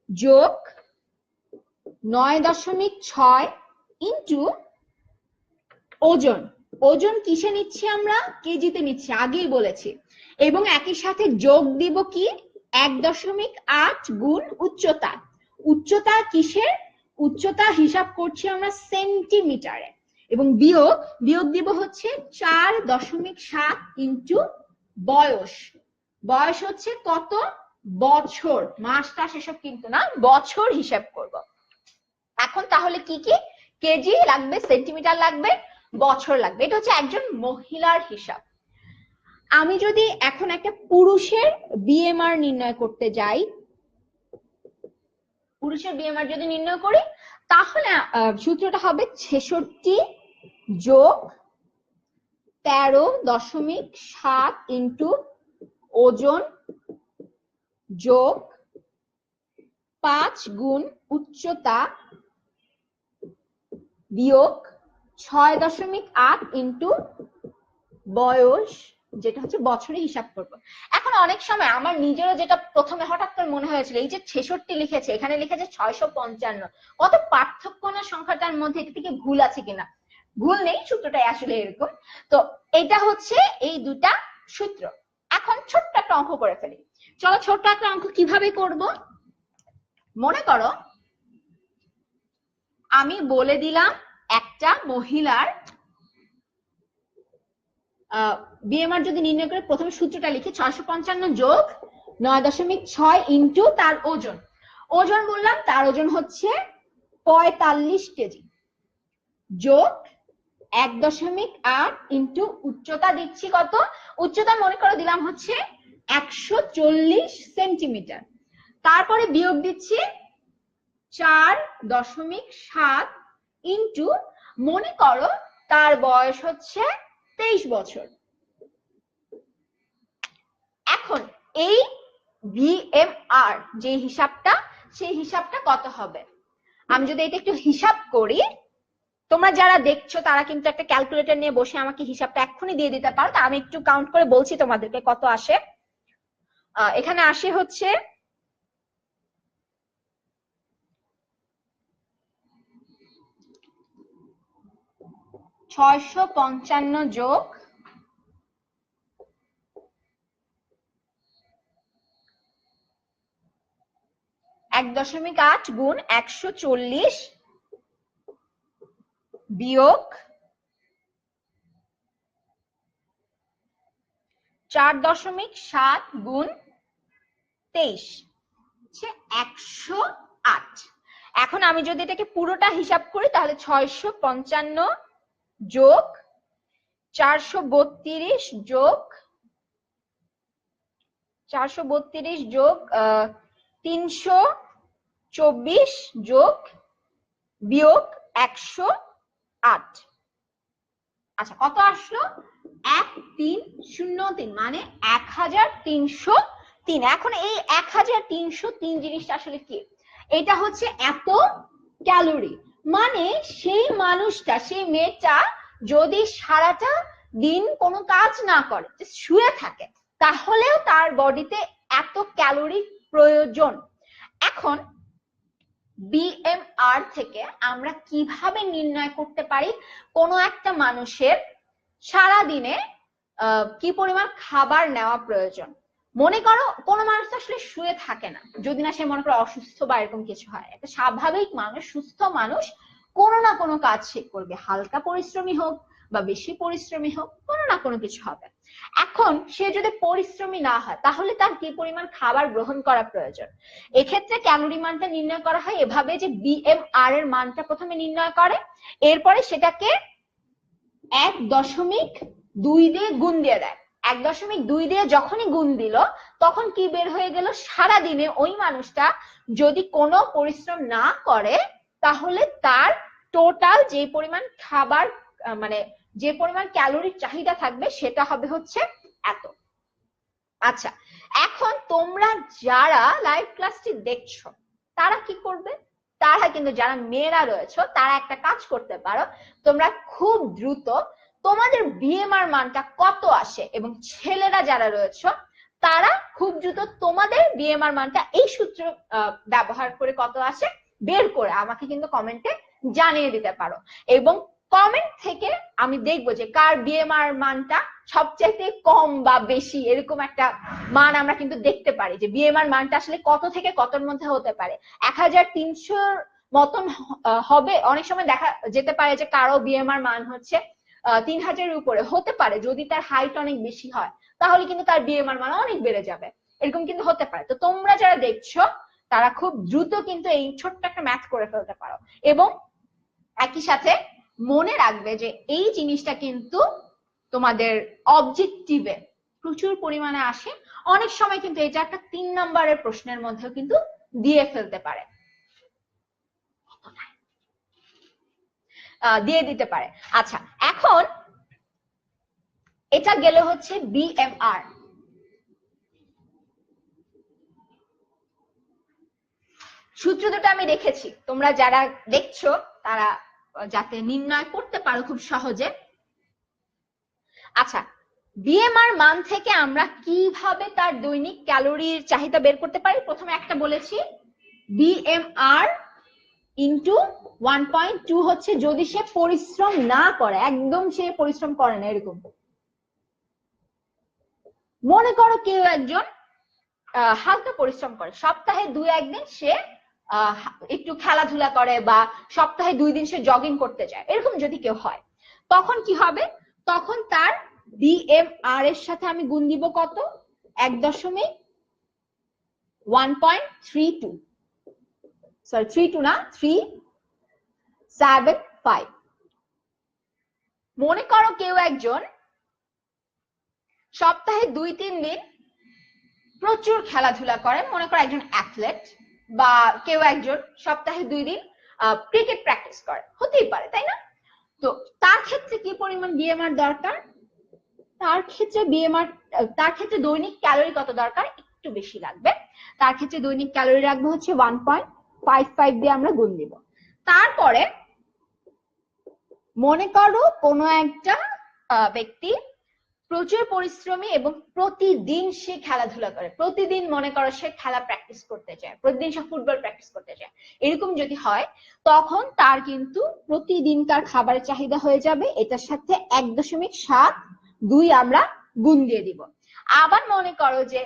যোগ 9.6 ইন্টু ওজন। ওজন কিসে নিচ্ছি আমরা? কেজিতে নিচ্ছি, আগেই বলেছি। এবং একই সাথে যোগ দিব কি 1.8 গুণ উচ্চতা। উচ্চতা কিসের? উচ্চতা হিসাব করছি আমরা সেন্টিমিটারে। এবং বিয়োগ দিব হচ্ছে 4.7 ইন্টু বয়স। বয়স হচ্ছে কত? বছর, মাসটা সেসব কিন্তু না, বছর হিসাব করব। এখন তাহলে কি কি কেজি লাগবে, সেন্টিমিটার লাগবে, বছর লাগবে। এটা হচ্ছে একজন মহিলার হিসাব। আমি যদি এখন একটা পুরুষের বিএমআর নির্ণয় করতে যাই, পুরুষের বিএমআর যদি নির্ণয় করি তাহলে সূত্রটা হবে 66 যোগ 13.7 ইন্টু ওজন যোগ 5 গুণ উচ্চতা বিয়োগ 6.8 ইন্টু বয়স, যেটা হচ্ছে বছরে হিসাব করব। এখন অনেক সময় আমার নিজেরও যেটা প্রথমে হঠাৎ করে মনে হয়েছিল, এই যে 66 লিখেছে, এখানে লিখেছে 655, কত পার্থক্য না সংখ্যাটার মধ্যে, এটা থেকে ভুল আছে কিনা? ভুল নেই, সূত্রটাই আসলে এরকম। তো এটা হচ্ছে এই দুটা সূত্র। এখন ছোট্ট একটা অঙ্ক করে ফেলি। চলো ছোট্ট একটা অঙ্ক কিভাবে করব। মনে করো আমি বলে দিলাম একটা মহিলার বিএমআর যদি নির্ণয় করে প্রথমে সূত্রটা লিখি 655 যোগ 9.6 ইন্টু তার ওজন। ওজন বললাম তার ওজন হচ্ছে 45 কেজি যোগ 1.8 ইন্টু উচ্চতা দিচ্ছি কত? উচ্চতা মনে করে দিলাম হচ্ছে 140 সেন্টিমিটার। তারপরে বিয়োগ দিচ্ছি 4.7 ইন্টু মনে করো তার বয়স হচ্ছে 23 বছর। এখন এই বিএমআর যে হিসাবটা, সেই হিসাবটা কত হবে? আমি যদি এটা একটু হিসাব করি, তোমরা যারা দেখছো তারা কিন্তু একটা ক্যালকুলেটর নিয়ে বসে আমাকে হিসাবটা এক্ষুনি দিয়ে দিতে পারো। আমি একটু কাউন্ট করে বলছি তোমাদেরকে কত আসে। এখানে আসে হচ্ছে 655 যোগ 1.8 গুণ 140 বিয়োগ 4.7 গুণ 23 হচ্ছে 108। এখন আমি যদি এটাকে পুরোটা হিসাব করি তাহলে 655 যোগ 432 যোগ 324 যোগ বিয়োগ 108। আচ্ছা কত আসলো? 1303, মানে 1303। এখন এই 1303 জিনিসটা আসলে কি? এটা হচ্ছে এত ক্যালোরি। মানে সেই মানুষটা, সেই মেয়েটা যদি সারাটা দিন কোনো কাজ না করে, শুয়ে থাকে, তাহলেও তার বডিতে এত ক্যালোরি প্রয়োজন। এখন বিএমআর থেকে আমরা কিভাবে নির্ণয় করতে পারি কোনো একটা মানুষের সারা দিনে কি পরিমাণ খাবার নেওয়া প্রয়োজন? মনে করো কোনো মানুষ তো আসলে শুয়ে থাকে না, যদি না সে মনে করো অসুস্থ বা এরকম কিছু হয়। একটা স্বাভাবিক মানুষ, সুস্থ মানুষ কোনো না কোনো কাজ সে করবে, হালকা পরিশ্রমী হোক বা বেশি পরিশ্রমী হোক, কোনো না কোনো কিছু হবে। এখন সে যদি পরিশ্রমী না হয় তাহলে তার কি পরিমাণ খাবার গ্রহণ করা প্রয়োজন? এক্ষেত্রে ক্যালোরি মানটা নির্ণয় করা হয় এভাবে যে বিএমআর এর মানটা প্রথমে নির্ণয় করে, এরপরে সেটাকে 1.2 দিয়ে গুণ দিয়ে দেয়। 1.2 দিয়ে যখনই গুণ দিল তখন কি বের হয়ে গেল, সারাদিনে ওই মানুষটা যদি কোনো পরিশ্রম না করে তাহলে তার টোটাল যে পরিমাণ খাবার মানে যে পরিমাণ ক্যালোরির চাহিদা থাকবে সেটা হবে হচ্ছে এত। আচ্ছা, এখন তোমরা যারা লাইভ ক্লাসটি দেখছো তারা কি করবে? তারা কিন্তু যারা মেয়েরা রয়েছে তারা একটা কাজ করতে পারো, তোমরা খুব দ্রুত তোমাদের বিএমআর মানটা কত আসে এবং ছেলেরা যারা রয়েছে তারা খুব দ্রুত তোমাদের বিএমআর মানটা এই সূত্র ব্যবহার করে কত আসে বের করে আমাকে কিন্তু কমেন্টে জানিয়ে দিতে পারো। এবং কমেন্ট থেকে আমি দেখবো যে কার বিএমআর মানটা সবচাইতে কম বা বেশি, এরকম একটা মান আমরা কিন্তু দেখতে পারি যে বিএমআর মানটা আসলে কত থেকে কতর মধ্যে হতে পারে। 1300 মতন হবে, অনেক সময় দেখা যেতে পারে যে কারো বিএমআর মান হচ্ছে 3000 উপরে হতে পারে, যদি তার হাইট অনেক বেশি হয় তাহলে কিন্তু তার বিএমআর মান অনেক বেড়ে যাবে, এরকম কিন্তু হতে পারে। তো তোমরা যারা দেখছো তারা খুব দ্রুত কিন্তু এই ছোট্ট একটা ম্যাথ করে ফেলতে পারো এবং একই সাথে মনে রাখবে যে এই জিনিসটা কিন্তু তোমাদের অবজেক্টিভে প্রচুর পরিমাণে আসে, অনেক সময় কিন্তু এটা একটা 3 নম্বরের প্রশ্নের মধ্যেও কিন্তু দিয়ে ফেলতে পারে, দিয়ে দিতে পারে। আচ্ছা, এখন এটা গেল হচ্ছে বিএমআর। সূত্র দুটো আমি রেখেছি, তোমরা যারা দেখছো তারা যাতে নির্ণয় করতে পারো খুব সহজে। আচ্ছা, বিএমআর মান থেকে আমরা কিভাবে তার দৈনিক ক্যালোরির চাহিদা বের করতে পারি? প্রথমে একটা বলেছি, বিএমআর ইন্টু 1.2 হচ্ছে যদি সে পরিশ্রম না করে, একদম সে পরিশ্রম করে না এরকম। মনে করো কেউ একজন হালকা পরিশ্রম করে, সপ্তাহে 2-1 দিন সে একটু খেলাধুলা করে বা সপ্তাহে 2 দিন সে জগিং করতে যায়, এরকম যদি কেউ হয় তখন কি হবে? তখন তার বিএমআর এর সাথে আমি গুণ দিব কত? 1.32, সরি 32 না, 375। মনে করো কেউ একজন সপ্তাহে 2-3 দিন প্রচুর খেলাধুলা করে, মনে করো একজন অ্যাথলেট, বা কেউ একজন সপ্তাহে 2 দিন ক্রিকেট প্র্যাকটিস করে, হতেই পারে তাই না? তো তার ক্ষেত্রে কি পরিমাণ বিএমআর দরকার? তার ক্ষেত্রে দৈনিক ক্যালোরি কত দরকার? একটু বেশি লাগবে। তার ক্ষেত্রে দৈনিক ক্যালোরি রাখবো হচ্ছে 1.55 দিয়ে আমরা গুণ দিব। তারপরে মনে করো কোনো একটা ব্যক্তি প্রচুর পরিশ্রমী এবং প্রতিদিন সে খেলাধুলা করে, প্রতিদিন মনে করো সে খেলা প্র্যাকটিস করতে চায়, প্রতিদিন সে ফুটবল প্র্যাকটিস করতে চায়, এরকম যদি হয় তখন তার কিন্তু প্রতিদিনকার খাবারের চাহিদা হয়ে যাবে এটার সাথে 1.72 আমরা গুণ দিয়ে দিব। আবার মনে করো যে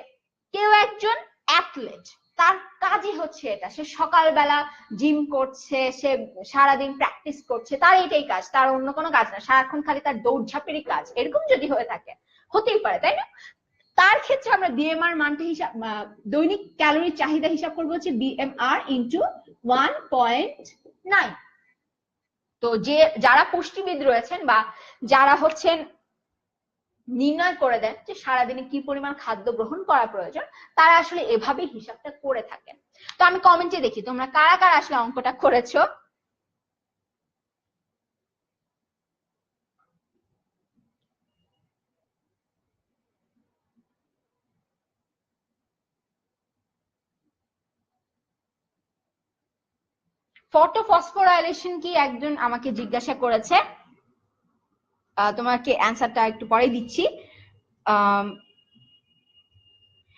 কেউ একজন অ্যাথলেট, তার কাজই হচ্ছে এটা, সে সকালবেলা জিম করছে, সে সারাদিন প্র্যাকটিস করছে, তার এটাই কাজ, তার অন্য কোনো কাজ না, সারাক্ষণ খালি তার দৌড়ঝাঁপেরই কাজ, এরকম যদি হয়ে থাকে, হতেই পারে তাই না? তার ক্ষেত্রে আমরা বিএমআর মানটা হিসাব, দৈনিক ক্যালোরির চাহিদা হিসাব করবো হচ্ছে বিএমআর ইন্টু 1.9। তো যারা পুষ্টিবিদ রয়েছেন বা যারা হচ্ছেন নির্ণয় করে দেন যে সারাদিনে কি পরিমাণ খাদ্য গ্রহণ করা প্রয়োজন, তারা আসলে এভাবেই হিসাবটা করে থাকেন। তো আমি কমেন্টে দেখি তোমরা কারা কারা আসলে অঙ্কটা করেছো। ফটোফসফোরাইলেশন কি একজন আমাকে জিজ্ঞাসা করেছে, তোমাকে অ্যান্সারটা একটু পরে দিচ্ছি।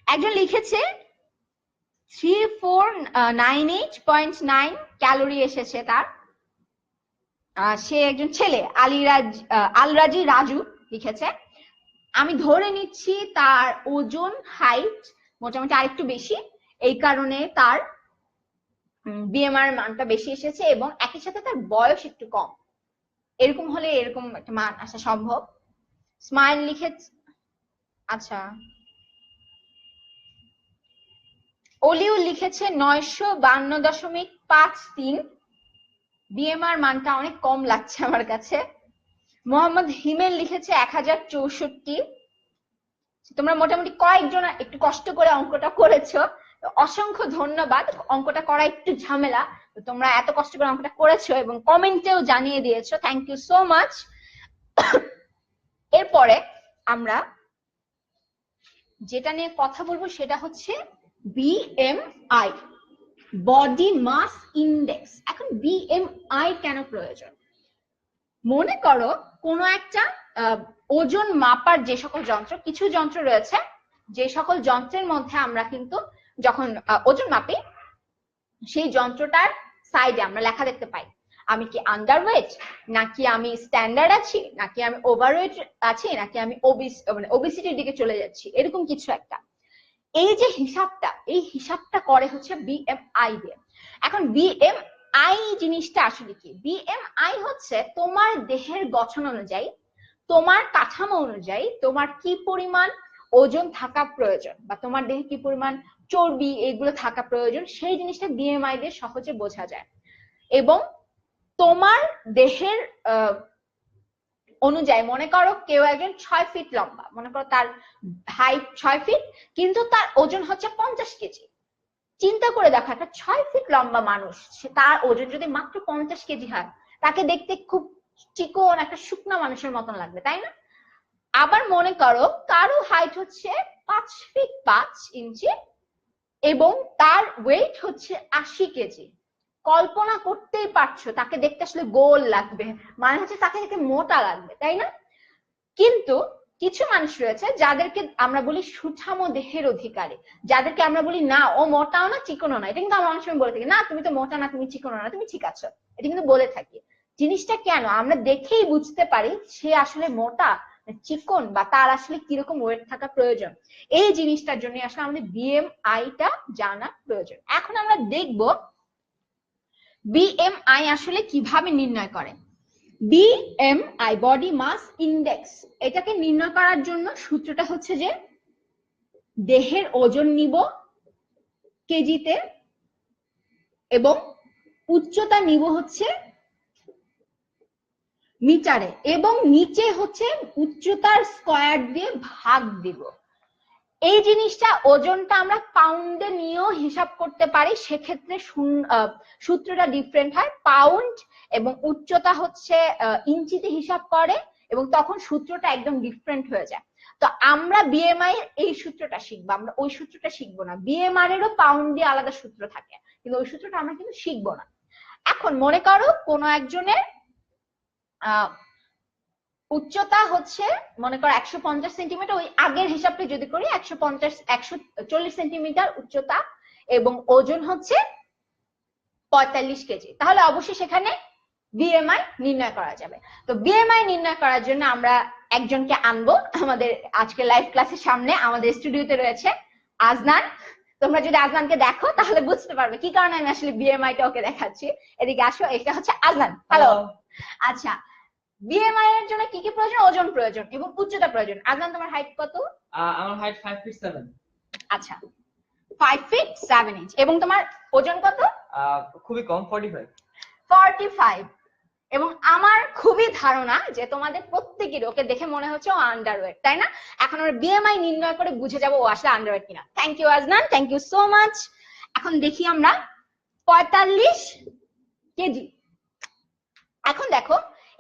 একজন লিখেছে 3498.9 ক্যালোরি এসেছে তার, সে একজন ছেলে, আলরাজি রাজু লিখেছে। আমি ধরে নিচ্ছি তার ওজন হাইট মোটামুটি আরেকটু বেশি, এই কারণে তার বিএমআর মানটা বেশি এসেছে এবং একই সাথে তার বয়স একটু কম। এরকম হলে এরকম একটা মান আসা সম্ভব। স্মাইল লিখে, আচ্ছা অলিউল লিখেছে 952.53। বিএমআর মানটা অনেক কম লাগছে আমার কাছে। মোহাম্মদ হিমেল লিখেছে 1064। তোমরা মোটামুটি কয়েকজন একটু কষ্ট করে অঙ্কটা করেছো, অসংখ্য ধন্যবাদ। অঙ্কটা করা একটু ঝামেলা, তো তোমরা এত কষ্ট করে অঙ্কটা করেছো এবং কমেন্টেও জানিয়ে দিয়েছো, থ্যাংক ইউ সো মাচ। এরপরে আমরা যেটা নিয়ে কথা বলবো সেটা হচ্ছে বিএমআই, বডি মাস ইন্ডেক্স। এখন বিএমআই কেন প্রয়োজন? মনে করো কোনো একটা ওজন মাপার যে সকল যন্ত্র, কিছু যন্ত্র রয়েছে যে সকল যন্ত্রের মধ্যে আমরা কিন্তু যখন ওজন মাপি সেই যন্ত্রটার সাইডে আমরা লেখা দেখতে পাই, আমি কি আন্ডারওয়েট, নাকি আমি স্ট্যান্ডার্ড আছি, নাকি আমি ওভারওয়েট আছি, নাকি আমি ওবিসিটির দিকে চলে যাচ্ছি, এরকম কিছু একটা। এই যে হিসাবটা, এই হিসাবটা করে হচ্ছে বিএমআই দিয়ে। এখন বিএমআই জিনিসটা আসলে কি? বিএমআই হচ্ছে তোমার দেহের গঠন অনুযায়ী, তোমার কাঠামো অনুযায়ী তোমার কি পরিমাণ ওজন থাকা প্রয়োজন বা তোমার দেহে কি পরিমাণ চর্বি এগুলো থাকা প্রয়োজন, সেই জিনিসটা বিএমআই দিয়ে সহজে বোঝা যায়। এবং তোমার দেহের অনুযায়ী, মনে করো কেউ একজন 6 ফিট লম্বা, মনে করো তার হাইট 6 ফিট কিন্তু তার ওজন হচ্ছে 50 কেজি। চিন্তা করে দেখো, একটা 6 ফিট লম্বা মানুষ, সে তার ওজন যদি মাত্র 50 কেজি হয়, তাকে দেখতে খুব চিকন একটা শুকনা মানুষের মতন লাগবে, তাই না? আবার মনে করো কারো হাইট হচ্ছে 5 ফিট 5 ইঞ্চি এবং তার ওয়েট হচ্ছে 80 কেজি। কল্পনা করতেই পারছো তাকে দেখতে আসলে গোল লাগবে, মানে হচ্ছে তাকে দেখতে মোটা লাগবে, তাই না? কিন্তু কিছু মানুষ রয়েছে যাদেরকে আমরা বলি সুঠামো দেহের অধিকারী, যাদেরকে আমরা বলি না ও মোটাও না চিকনও না। এটা কিন্তু আমরা অনেক সময় বলে থাকি, না তুমি তো মোটা না, তুমি চিকনও না, তুমি ঠিক আছো, এটা কিন্তু বলে থাকি। জিনিসটা কেন? আমরা দেখেই বুঝতে পারি সে আসলে মোটা চিকন বা তার আসলে কিরকম ওয়েট থাকা প্রয়োজন। এই জিনিসটার জন্য আসলে আমাদের বিএমআইটা জানা প্রয়োজন। এখন আমরা দেখব বিএমআই আসলে কিভাবে নির্ণয় করে। বিএমআই, বডি মাস ইন্ডেক্স, এটাকে নির্ণয় করার জন্য সূত্রটা হচ্ছে যে দেহের ওজন নিব কেজিতে এবং উচ্চতা নিব হচ্ছে মিটারে এবং নিচে হচ্ছে উচ্চতার স্কয়ার দিয়ে ভাগ দিব। এই জিনিসটা ওজনটা আমরা পাউন্ডে নিয়েও হিসাব করতে পারি, সেক্ষেত্রে সূত্রটা ডিফারেন্ট হয়। পাউন্ড এবং উচ্চতা হচ্ছে ইঞ্চিতে হিসাব করে এবং তখন সূত্রটা একদম ডিফারেন্ট হয়ে যায়। তো আমরা বিএমআই এই সূত্রটা শিখবো, আমরা ওই সূত্রটা শিখবো না। বিএমআর এরও পাউন্ড দিয়ে আলাদা সূত্র থাকে, কিন্তু ওই সূত্রটা আমরা কিন্তু শিখবো না। এখন মনে করো কোনো একজনের উচ্চতা হচ্ছে মনে করো 150 সেন্টিমিটার, ওই আগের হিসাবটা যদি করি 140 সেন্টিমিটার উচ্চতা এবং ওজন হচ্ছে 45 কেজি, তাহলে অবশ্যই সেখানে বিএমআই নির্ণয় করা যাবে। তো বিএমআই নির্ণয় করার জন্য আমরা একজনকে আনবো আমাদের আজকে লাইভ ক্লাসের সামনে। আমাদের স্টুডিওতে রয়েছে আজনান। তোমরা যদি আজনানকে দেখো তাহলে বুঝতে পারবে কি কারণে আমি আসলে বিএমআইটা ওকে দেখাচ্ছি। এদিকে আসো, এটা হচ্ছে আজনান। হ্যালো। আচ্ছা, বিএমআই এর জন্য কি কি প্রয়োজন? ওজন প্রয়োজন এবং উচ্চতা প্রয়োজন। আজনান তোমার হাইট কত? আমার হাইট 5 ফিট 7। আচ্ছা, 5 ফিট 7 ইঞ্চ। এবং তোমার ওজন কত? খুবই কম, 45। 45। এবং আমার খুবই ধারণা যে তোমাদের প্রত্যেকের ওকে দেখে মনে হচ্ছে ও আন্ডারওয়েট, তাই না? এখন আমরা বিএমআই নির্ণয় করে বুঝে যাবো ও আসলে আন্ডারওয়েট কিনা। Thank you Aznan, thank you so much. এখন দেখি আমরা 45 কেজি। এখন দেখো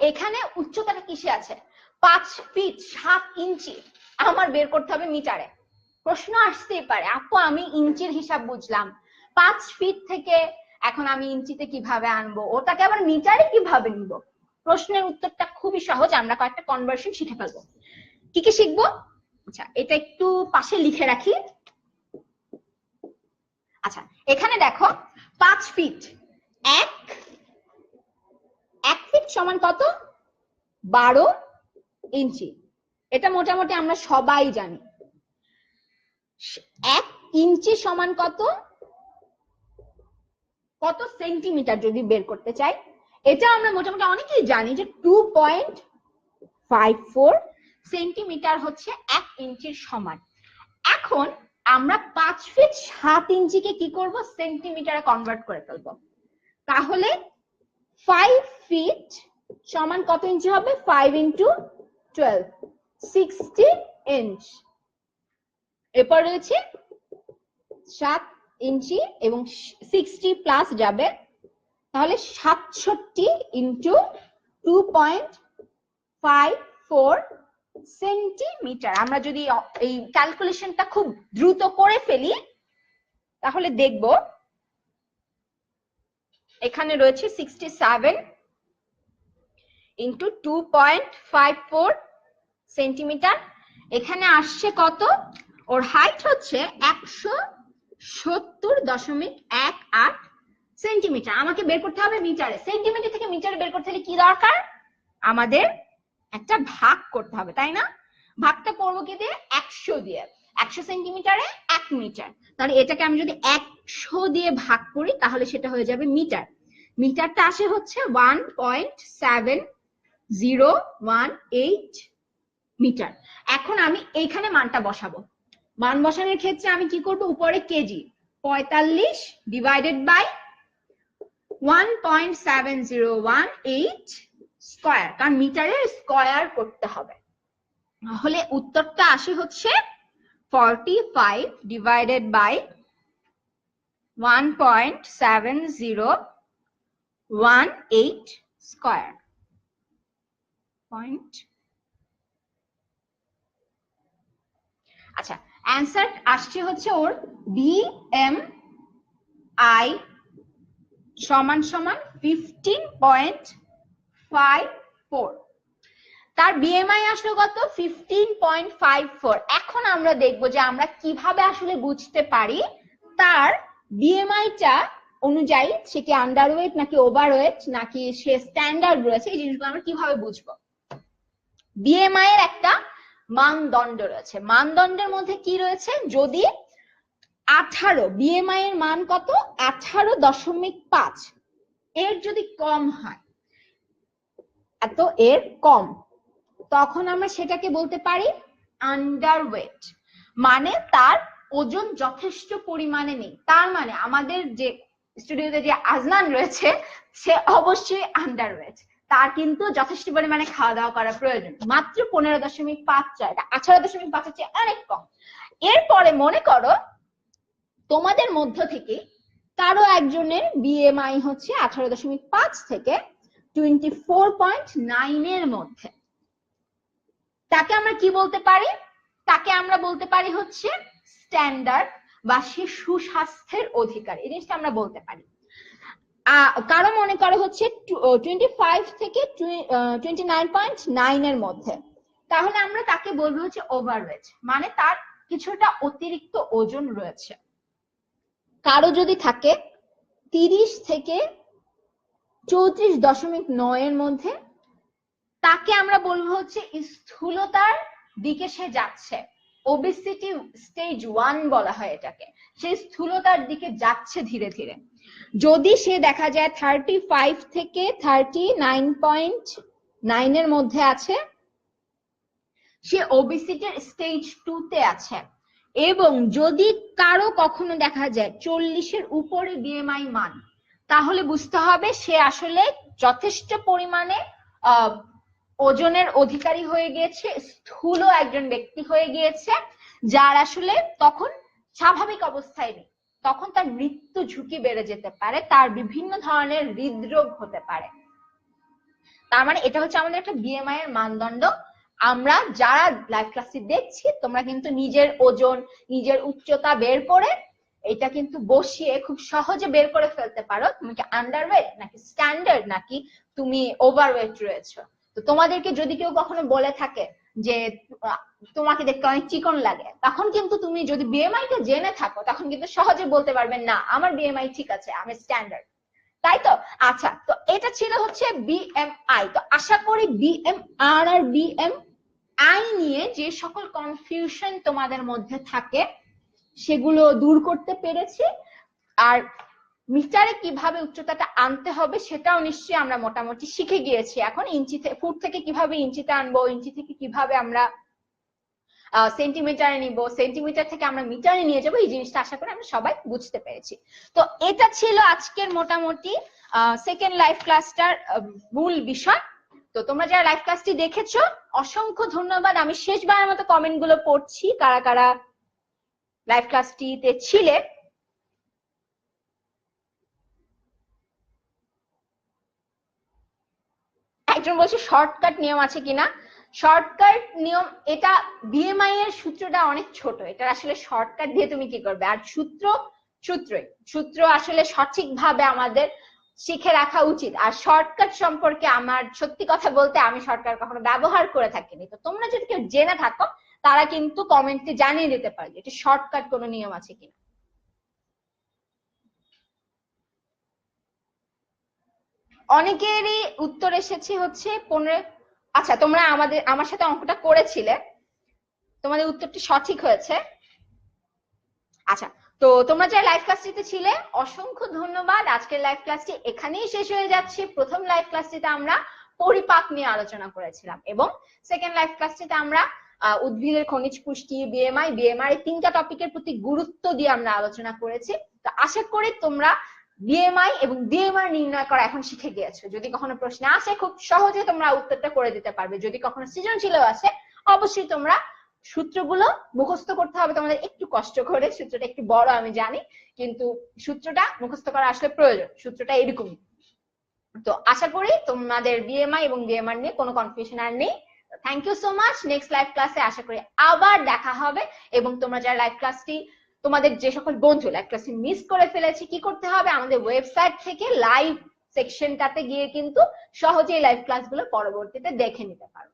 এখানে উচ্চতাটা কিসে আছে? 5 ফিট 7 ইঞ্চি। আমার বের করতে হবে মিটারে। প্রশ্ন আসতেই পারে, আপু আমি ইঞ্চির হিসাব বুঝলাম, 5 ফিট থেকে এখন আমি ইঞ্চিতে কিভাবে আনবো, ওটাকে আবার মিটারে কিভাবে নিব? প্রশ্নের উত্তরটা খুবই সহজ, আমরা কয়েকটা কনভার্সন শিখে ফেলবো। কি কি শিখবো? আচ্ছা, এটা একটু পাশে লিখে রাখি। আচ্ছা, এখানে দেখো 5 ফিট, 1 ফিট সমান কত? 12 ইঞ্চি। এটা মোটামুটি আমরা সবাই জানি। 1 ইঞ্চি সমান কত? কত সেন্টিমিটার যদি বের করতে চাই, এটা আমরা মোটামুটি অনেকেই জানি যে 2.54 সেন্টিমিটার হচ্ছে 1 ইঞ্চির সমান। এখন আমরা 5 ফিট 7 ইঞ্চিকে কি করব, সেন্টিমিটারে কনভার্ট করে ফেলবো। তাহলে 5 ফিট সমান কত ইঞ্চি হবে, 5 ইন্টু 12, 60 ইঞ্চ। এরপর রয়েছে 7 ইঞ্চি এবং 60 প্লাস যাবে, তাহলে 67 ইন্টু 2.54 সেন্টিমিটার। আমরা যদি এই ক্যালকুলেশনটা খুব দ্রুত করে ফেলি তাহলে দেখব এখানে রয়েছে 67 ইন্টু 2.54 সেন্টিমিটার। এখানে আসছে কত, ওর হাইট হচ্ছে 170.18 সেন্টিমিটার। আমাকে বের করতে হবে মিটারে, সেন্টিমিটার থেকে মিটারে বের করতে হলে কি দরকার, আমাদের একটা ভাগ করতে হবে, তাই না? ভাগটা করবো কি দিয়ে, 100 দিয়ে। 100 সেন্টিমিটারে 1 মিটার, তাহলে এটাকে আমি যদি 100 দিয়ে ভাগ করি তাহলে সেটা হয়ে যাবে মিটার। মিটারটা আসে হচ্ছে 1.7018 মিটার। এখন আমি এইখানে মানটা বসাবো। মান বসানোর ক্ষেত্রে আমি কি করব, উপরে কেজি 45 ডিভাইডেড বাই 1.7018 স্কয়ার, কারণ মিটারের স্কয়ার করতে হবে। তাহলে উত্তরটা আসে হচ্ছে 45 ডিভাইডেড বাই 1.7018 স্কয়ার পয়েন্ট। আচ্ছা, অ্যান্সার আসছে হচ্ছে ওর BMI সমান সমান 15.54। তার BMI আসলো কত, 15.54। এখন আমরা দেখব যে আমরা কিভাবে আসলে বুঝতে পারি তার BMI-টা অনুযায়ী সে কি আন্ডারওয়েট নাকি ওভারওয়েট নাকি সে স্ট্যান্ডার্ড রয়েছে, এই জিনিসগুলো আমরা কিভাবে বুঝবো। BMI এর একটা মানদণ্ড রয়েছে, মানদণ্ডের মধ্যে কি রয়েছে, যদি 18, BMI এর মান কত, 18.5, এর যদি কম হয়, এত এর কম, তখন আমরা সেটাকে বলতে পারি আন্ডারওয়েট, মানে তার ওজন যথেষ্ট পরিমাণে নেই। তার মানে আমাদের যে স্টুডিওতে যে আজনান রয়েছে সে অবশ্যই আন্ডারওয়েট, তার কিন্তু যথেষ্ট পরিমাণে খাওয়া দাওয়া করা প্রয়োজন। মাত্র 15.5 চায়, 18.5 চেয়ে অনেক কম। এরপরে মনে করো তোমাদের মধ্য থেকে কারো একজনের BMI হচ্ছে 18.5 থেকে 24.9 এর মধ্যে, তাকে আমরা কি বলতে পারি, তাকে আমরা বলতে পারি হচ্ছে স্ট্যান্ডার্ড বা সে সুস্বাস্থ্যের অধিকারী, এই জিনিসটা আমরা বলতে পারি। কারো মনে করো হচ্ছে 25 থেকে 29.9 এর মধ্যে, তাহলে আমরা তাকে বলবো হচ্ছে ওভারওয়েট, মানে তার কিছুটা অতিরিক্ত ওজন রয়েছে। কারো যদি থাকে 30 থেকে 34.9 এর মধ্যে, তাকে আমরা বলবো হচ্ছে স্থূলতার দিকে সে যাচ্ছে, ওবেসিটি স্টেজ 1 বলা হয় এটাকে, সে স্থূলতার দিকে যাচ্ছে ধীরে ধীরে। যদি সে দেখা যায় 35 থেকে 39.9 এর মধ্যে আছে, সে ওবেসিটির স্টেজ 2 তে আছে। এবং যদি কারো কখনো দেখা যায় 40 এর উপরে BMI মান, তাহলে বুঝতে হবে সে আসলে যথেষ্ট পরিমাণে ওজনের অধিকারী হয়ে গিয়েছে, স্থূল একজন ব্যক্তি হয়ে গিয়েছে, যার আসলে তখন স্বাভাবিক অবস্থায় নেই, তখন তার মৃত্যু ঝুঁকি বেড়ে যেতে পারে, তার বিভিন্ন ধরনের হৃদরোগ হতে পারে। তার মানে এটা হচ্ছে আমাদের একটা BMI এর মানদণ্ড। আমরা যারা লাইভ ক্লাসে দেখছি তোমরা কিন্তু নিজের ওজন, নিজের উচ্চতা বের করে এটা কিন্তু বসিয়ে খুব সহজে বের করে ফেলতে পারো, তুমি কি আন্ডারওয়েট নাকি স্ট্যান্ডার্ড নাকি তুমি ওভারওয়েট রয়েছে। তো তোমাদেরকে যদি কেউ কখনো বলে থাকে যে তোমাকে দেখতে অনেক চিকন লাগে, তখন কিন্তু তুমি যদি BMI টা জেনে থাকো তখন কিন্তু সহজে বলতে পারবে না আমার BMI ঠিক আছে, আমি স্ট্যান্ডার্ড, তাই তো। আচ্ছা, তো এটা ছিল হচ্ছে BMI। তো আশা করি BMR আর BMI নিয়ে যে সকল কনফিউশন তোমাদের মধ্যে থাকে সেগুলো দূর করতে পেরেছি। আর মিটারে কিভাবে উচ্চতাটা আনতে হবে সেটাও নিশ্চয়ই আমরা মোটামুটি শিখে গিয়েছি। এখন ফুট থেকে কিভাবে ইঞ্চিতে আনবো, ইঞ্চি থেকে কিভাবে আমরা সেন্টিমিটারে নিব, সেন্টিমিটার থেকে আমরা মিটারে নিয়ে যাবো, এই জিনিসটা আশা করি আমরা সবাই বুঝতে পেরেছি। তো এটা ছিল আজকের মোটামুটি সেকেন্ড লাইভ ক্লাসটার মূল বিষয়। তো তোমরা যারা লাইভ ক্লাসটি দেখেছো অসংখ্য ধন্যবাদ। আমি শেষবারের মতো কমেন্ট গুলো পড়ছি, কারা কারা লাইভ ক্লাসটিতে ছিলে। একজন বলছে শর্টকাট নিয়ম আছে কিনা। শর্টকাট নিয়ম, এটা বিএমআই এর সূত্রটা অনেক ছোট, এটা আসলে শর্টকাট দিয়ে তুমি কি করবে। আর সূত্র আসলে সঠিকভাবে আমাদের শিখে রাখা উচিত। আর শর্টকাট সম্পর্কে আমার সত্যি কথা বলতে আমি শর্টকাট কখনো ব্যবহার করে থাকিনি। তো তোমরা যদি কেউ জেনে থাকো তারা কিন্তু কমেন্টে জানিয়ে দিতে পারবে এটা শর্টকাট কোনো নিয়ম আছে কিনা। অনেকেরই উত্তর এসেছে হচ্ছে 15। আচ্ছা, তোমরা আমার সাথে অঙ্কটা করেছিলে, তোমাদের উত্তরটি সঠিক হয়েছে। আচ্ছা, তো তোমরা যারা লাইভ ক্লাসটিতে ছিলে অসংখ্য ধন্যবাদ। আজকের লাইভ ক্লাসটি এখানেই শেষ হয়ে যাচ্ছে। প্রথম লাইভ ক্লাসটিতে আমরা পরিপাক নিয়ে আলোচনা করেছিলাম এবং সেকেন্ড লাইভ ক্লাসটিতে আমরা উদ্ভিদের খনিজ পুষ্টি, বিএমআই এই তিনটা টপিকের প্রতি গুরুত্ব দিয়ে আমরা আলোচনা করেছি। তো আশা করি তোমরা বিএমআই এবং ডিএমআই নির্ণয় করা এখন শিখে গিয়েছো। যদি কখনো প্রশ্ন আসে খুব সহজে তোমরা উত্তরটা করে দিতে পারবে। যদি কখনো সৃজনশীলও আসে অবশ্যই তোমরা সূত্রগুলো মুখস্থ করতে হবে তোমাদের একটু কষ্ট করে। সূত্রটা একটু বড় আমি জানি, কিন্তু সূত্রটা মুখস্থ করা আসলে প্রয়োজন। সূত্রটা এরকমই। তো আশা করি তোমাদের বিএমআই এবং ডিএমআই নিয়ে কোনো কনফিউশন আর নেই। Thank you so much. Next live ক্লাসে আশা করি আবার দেখা হবে। এবং তোমরা যারা লাইভ ক্লাসটি, তোমাদের যে সকল বন্ধু লাইভ ক্লাসটি মিস করে ফেলেছে, কি করতে হবে, আমাদের ওয়েবসাইট থেকে লাইভ সেকশনটাতে গিয়ে কিন্তু সহজেই লাইভ ক্লাসগুলো পরবর্তীতে দেখে নিতে পারো।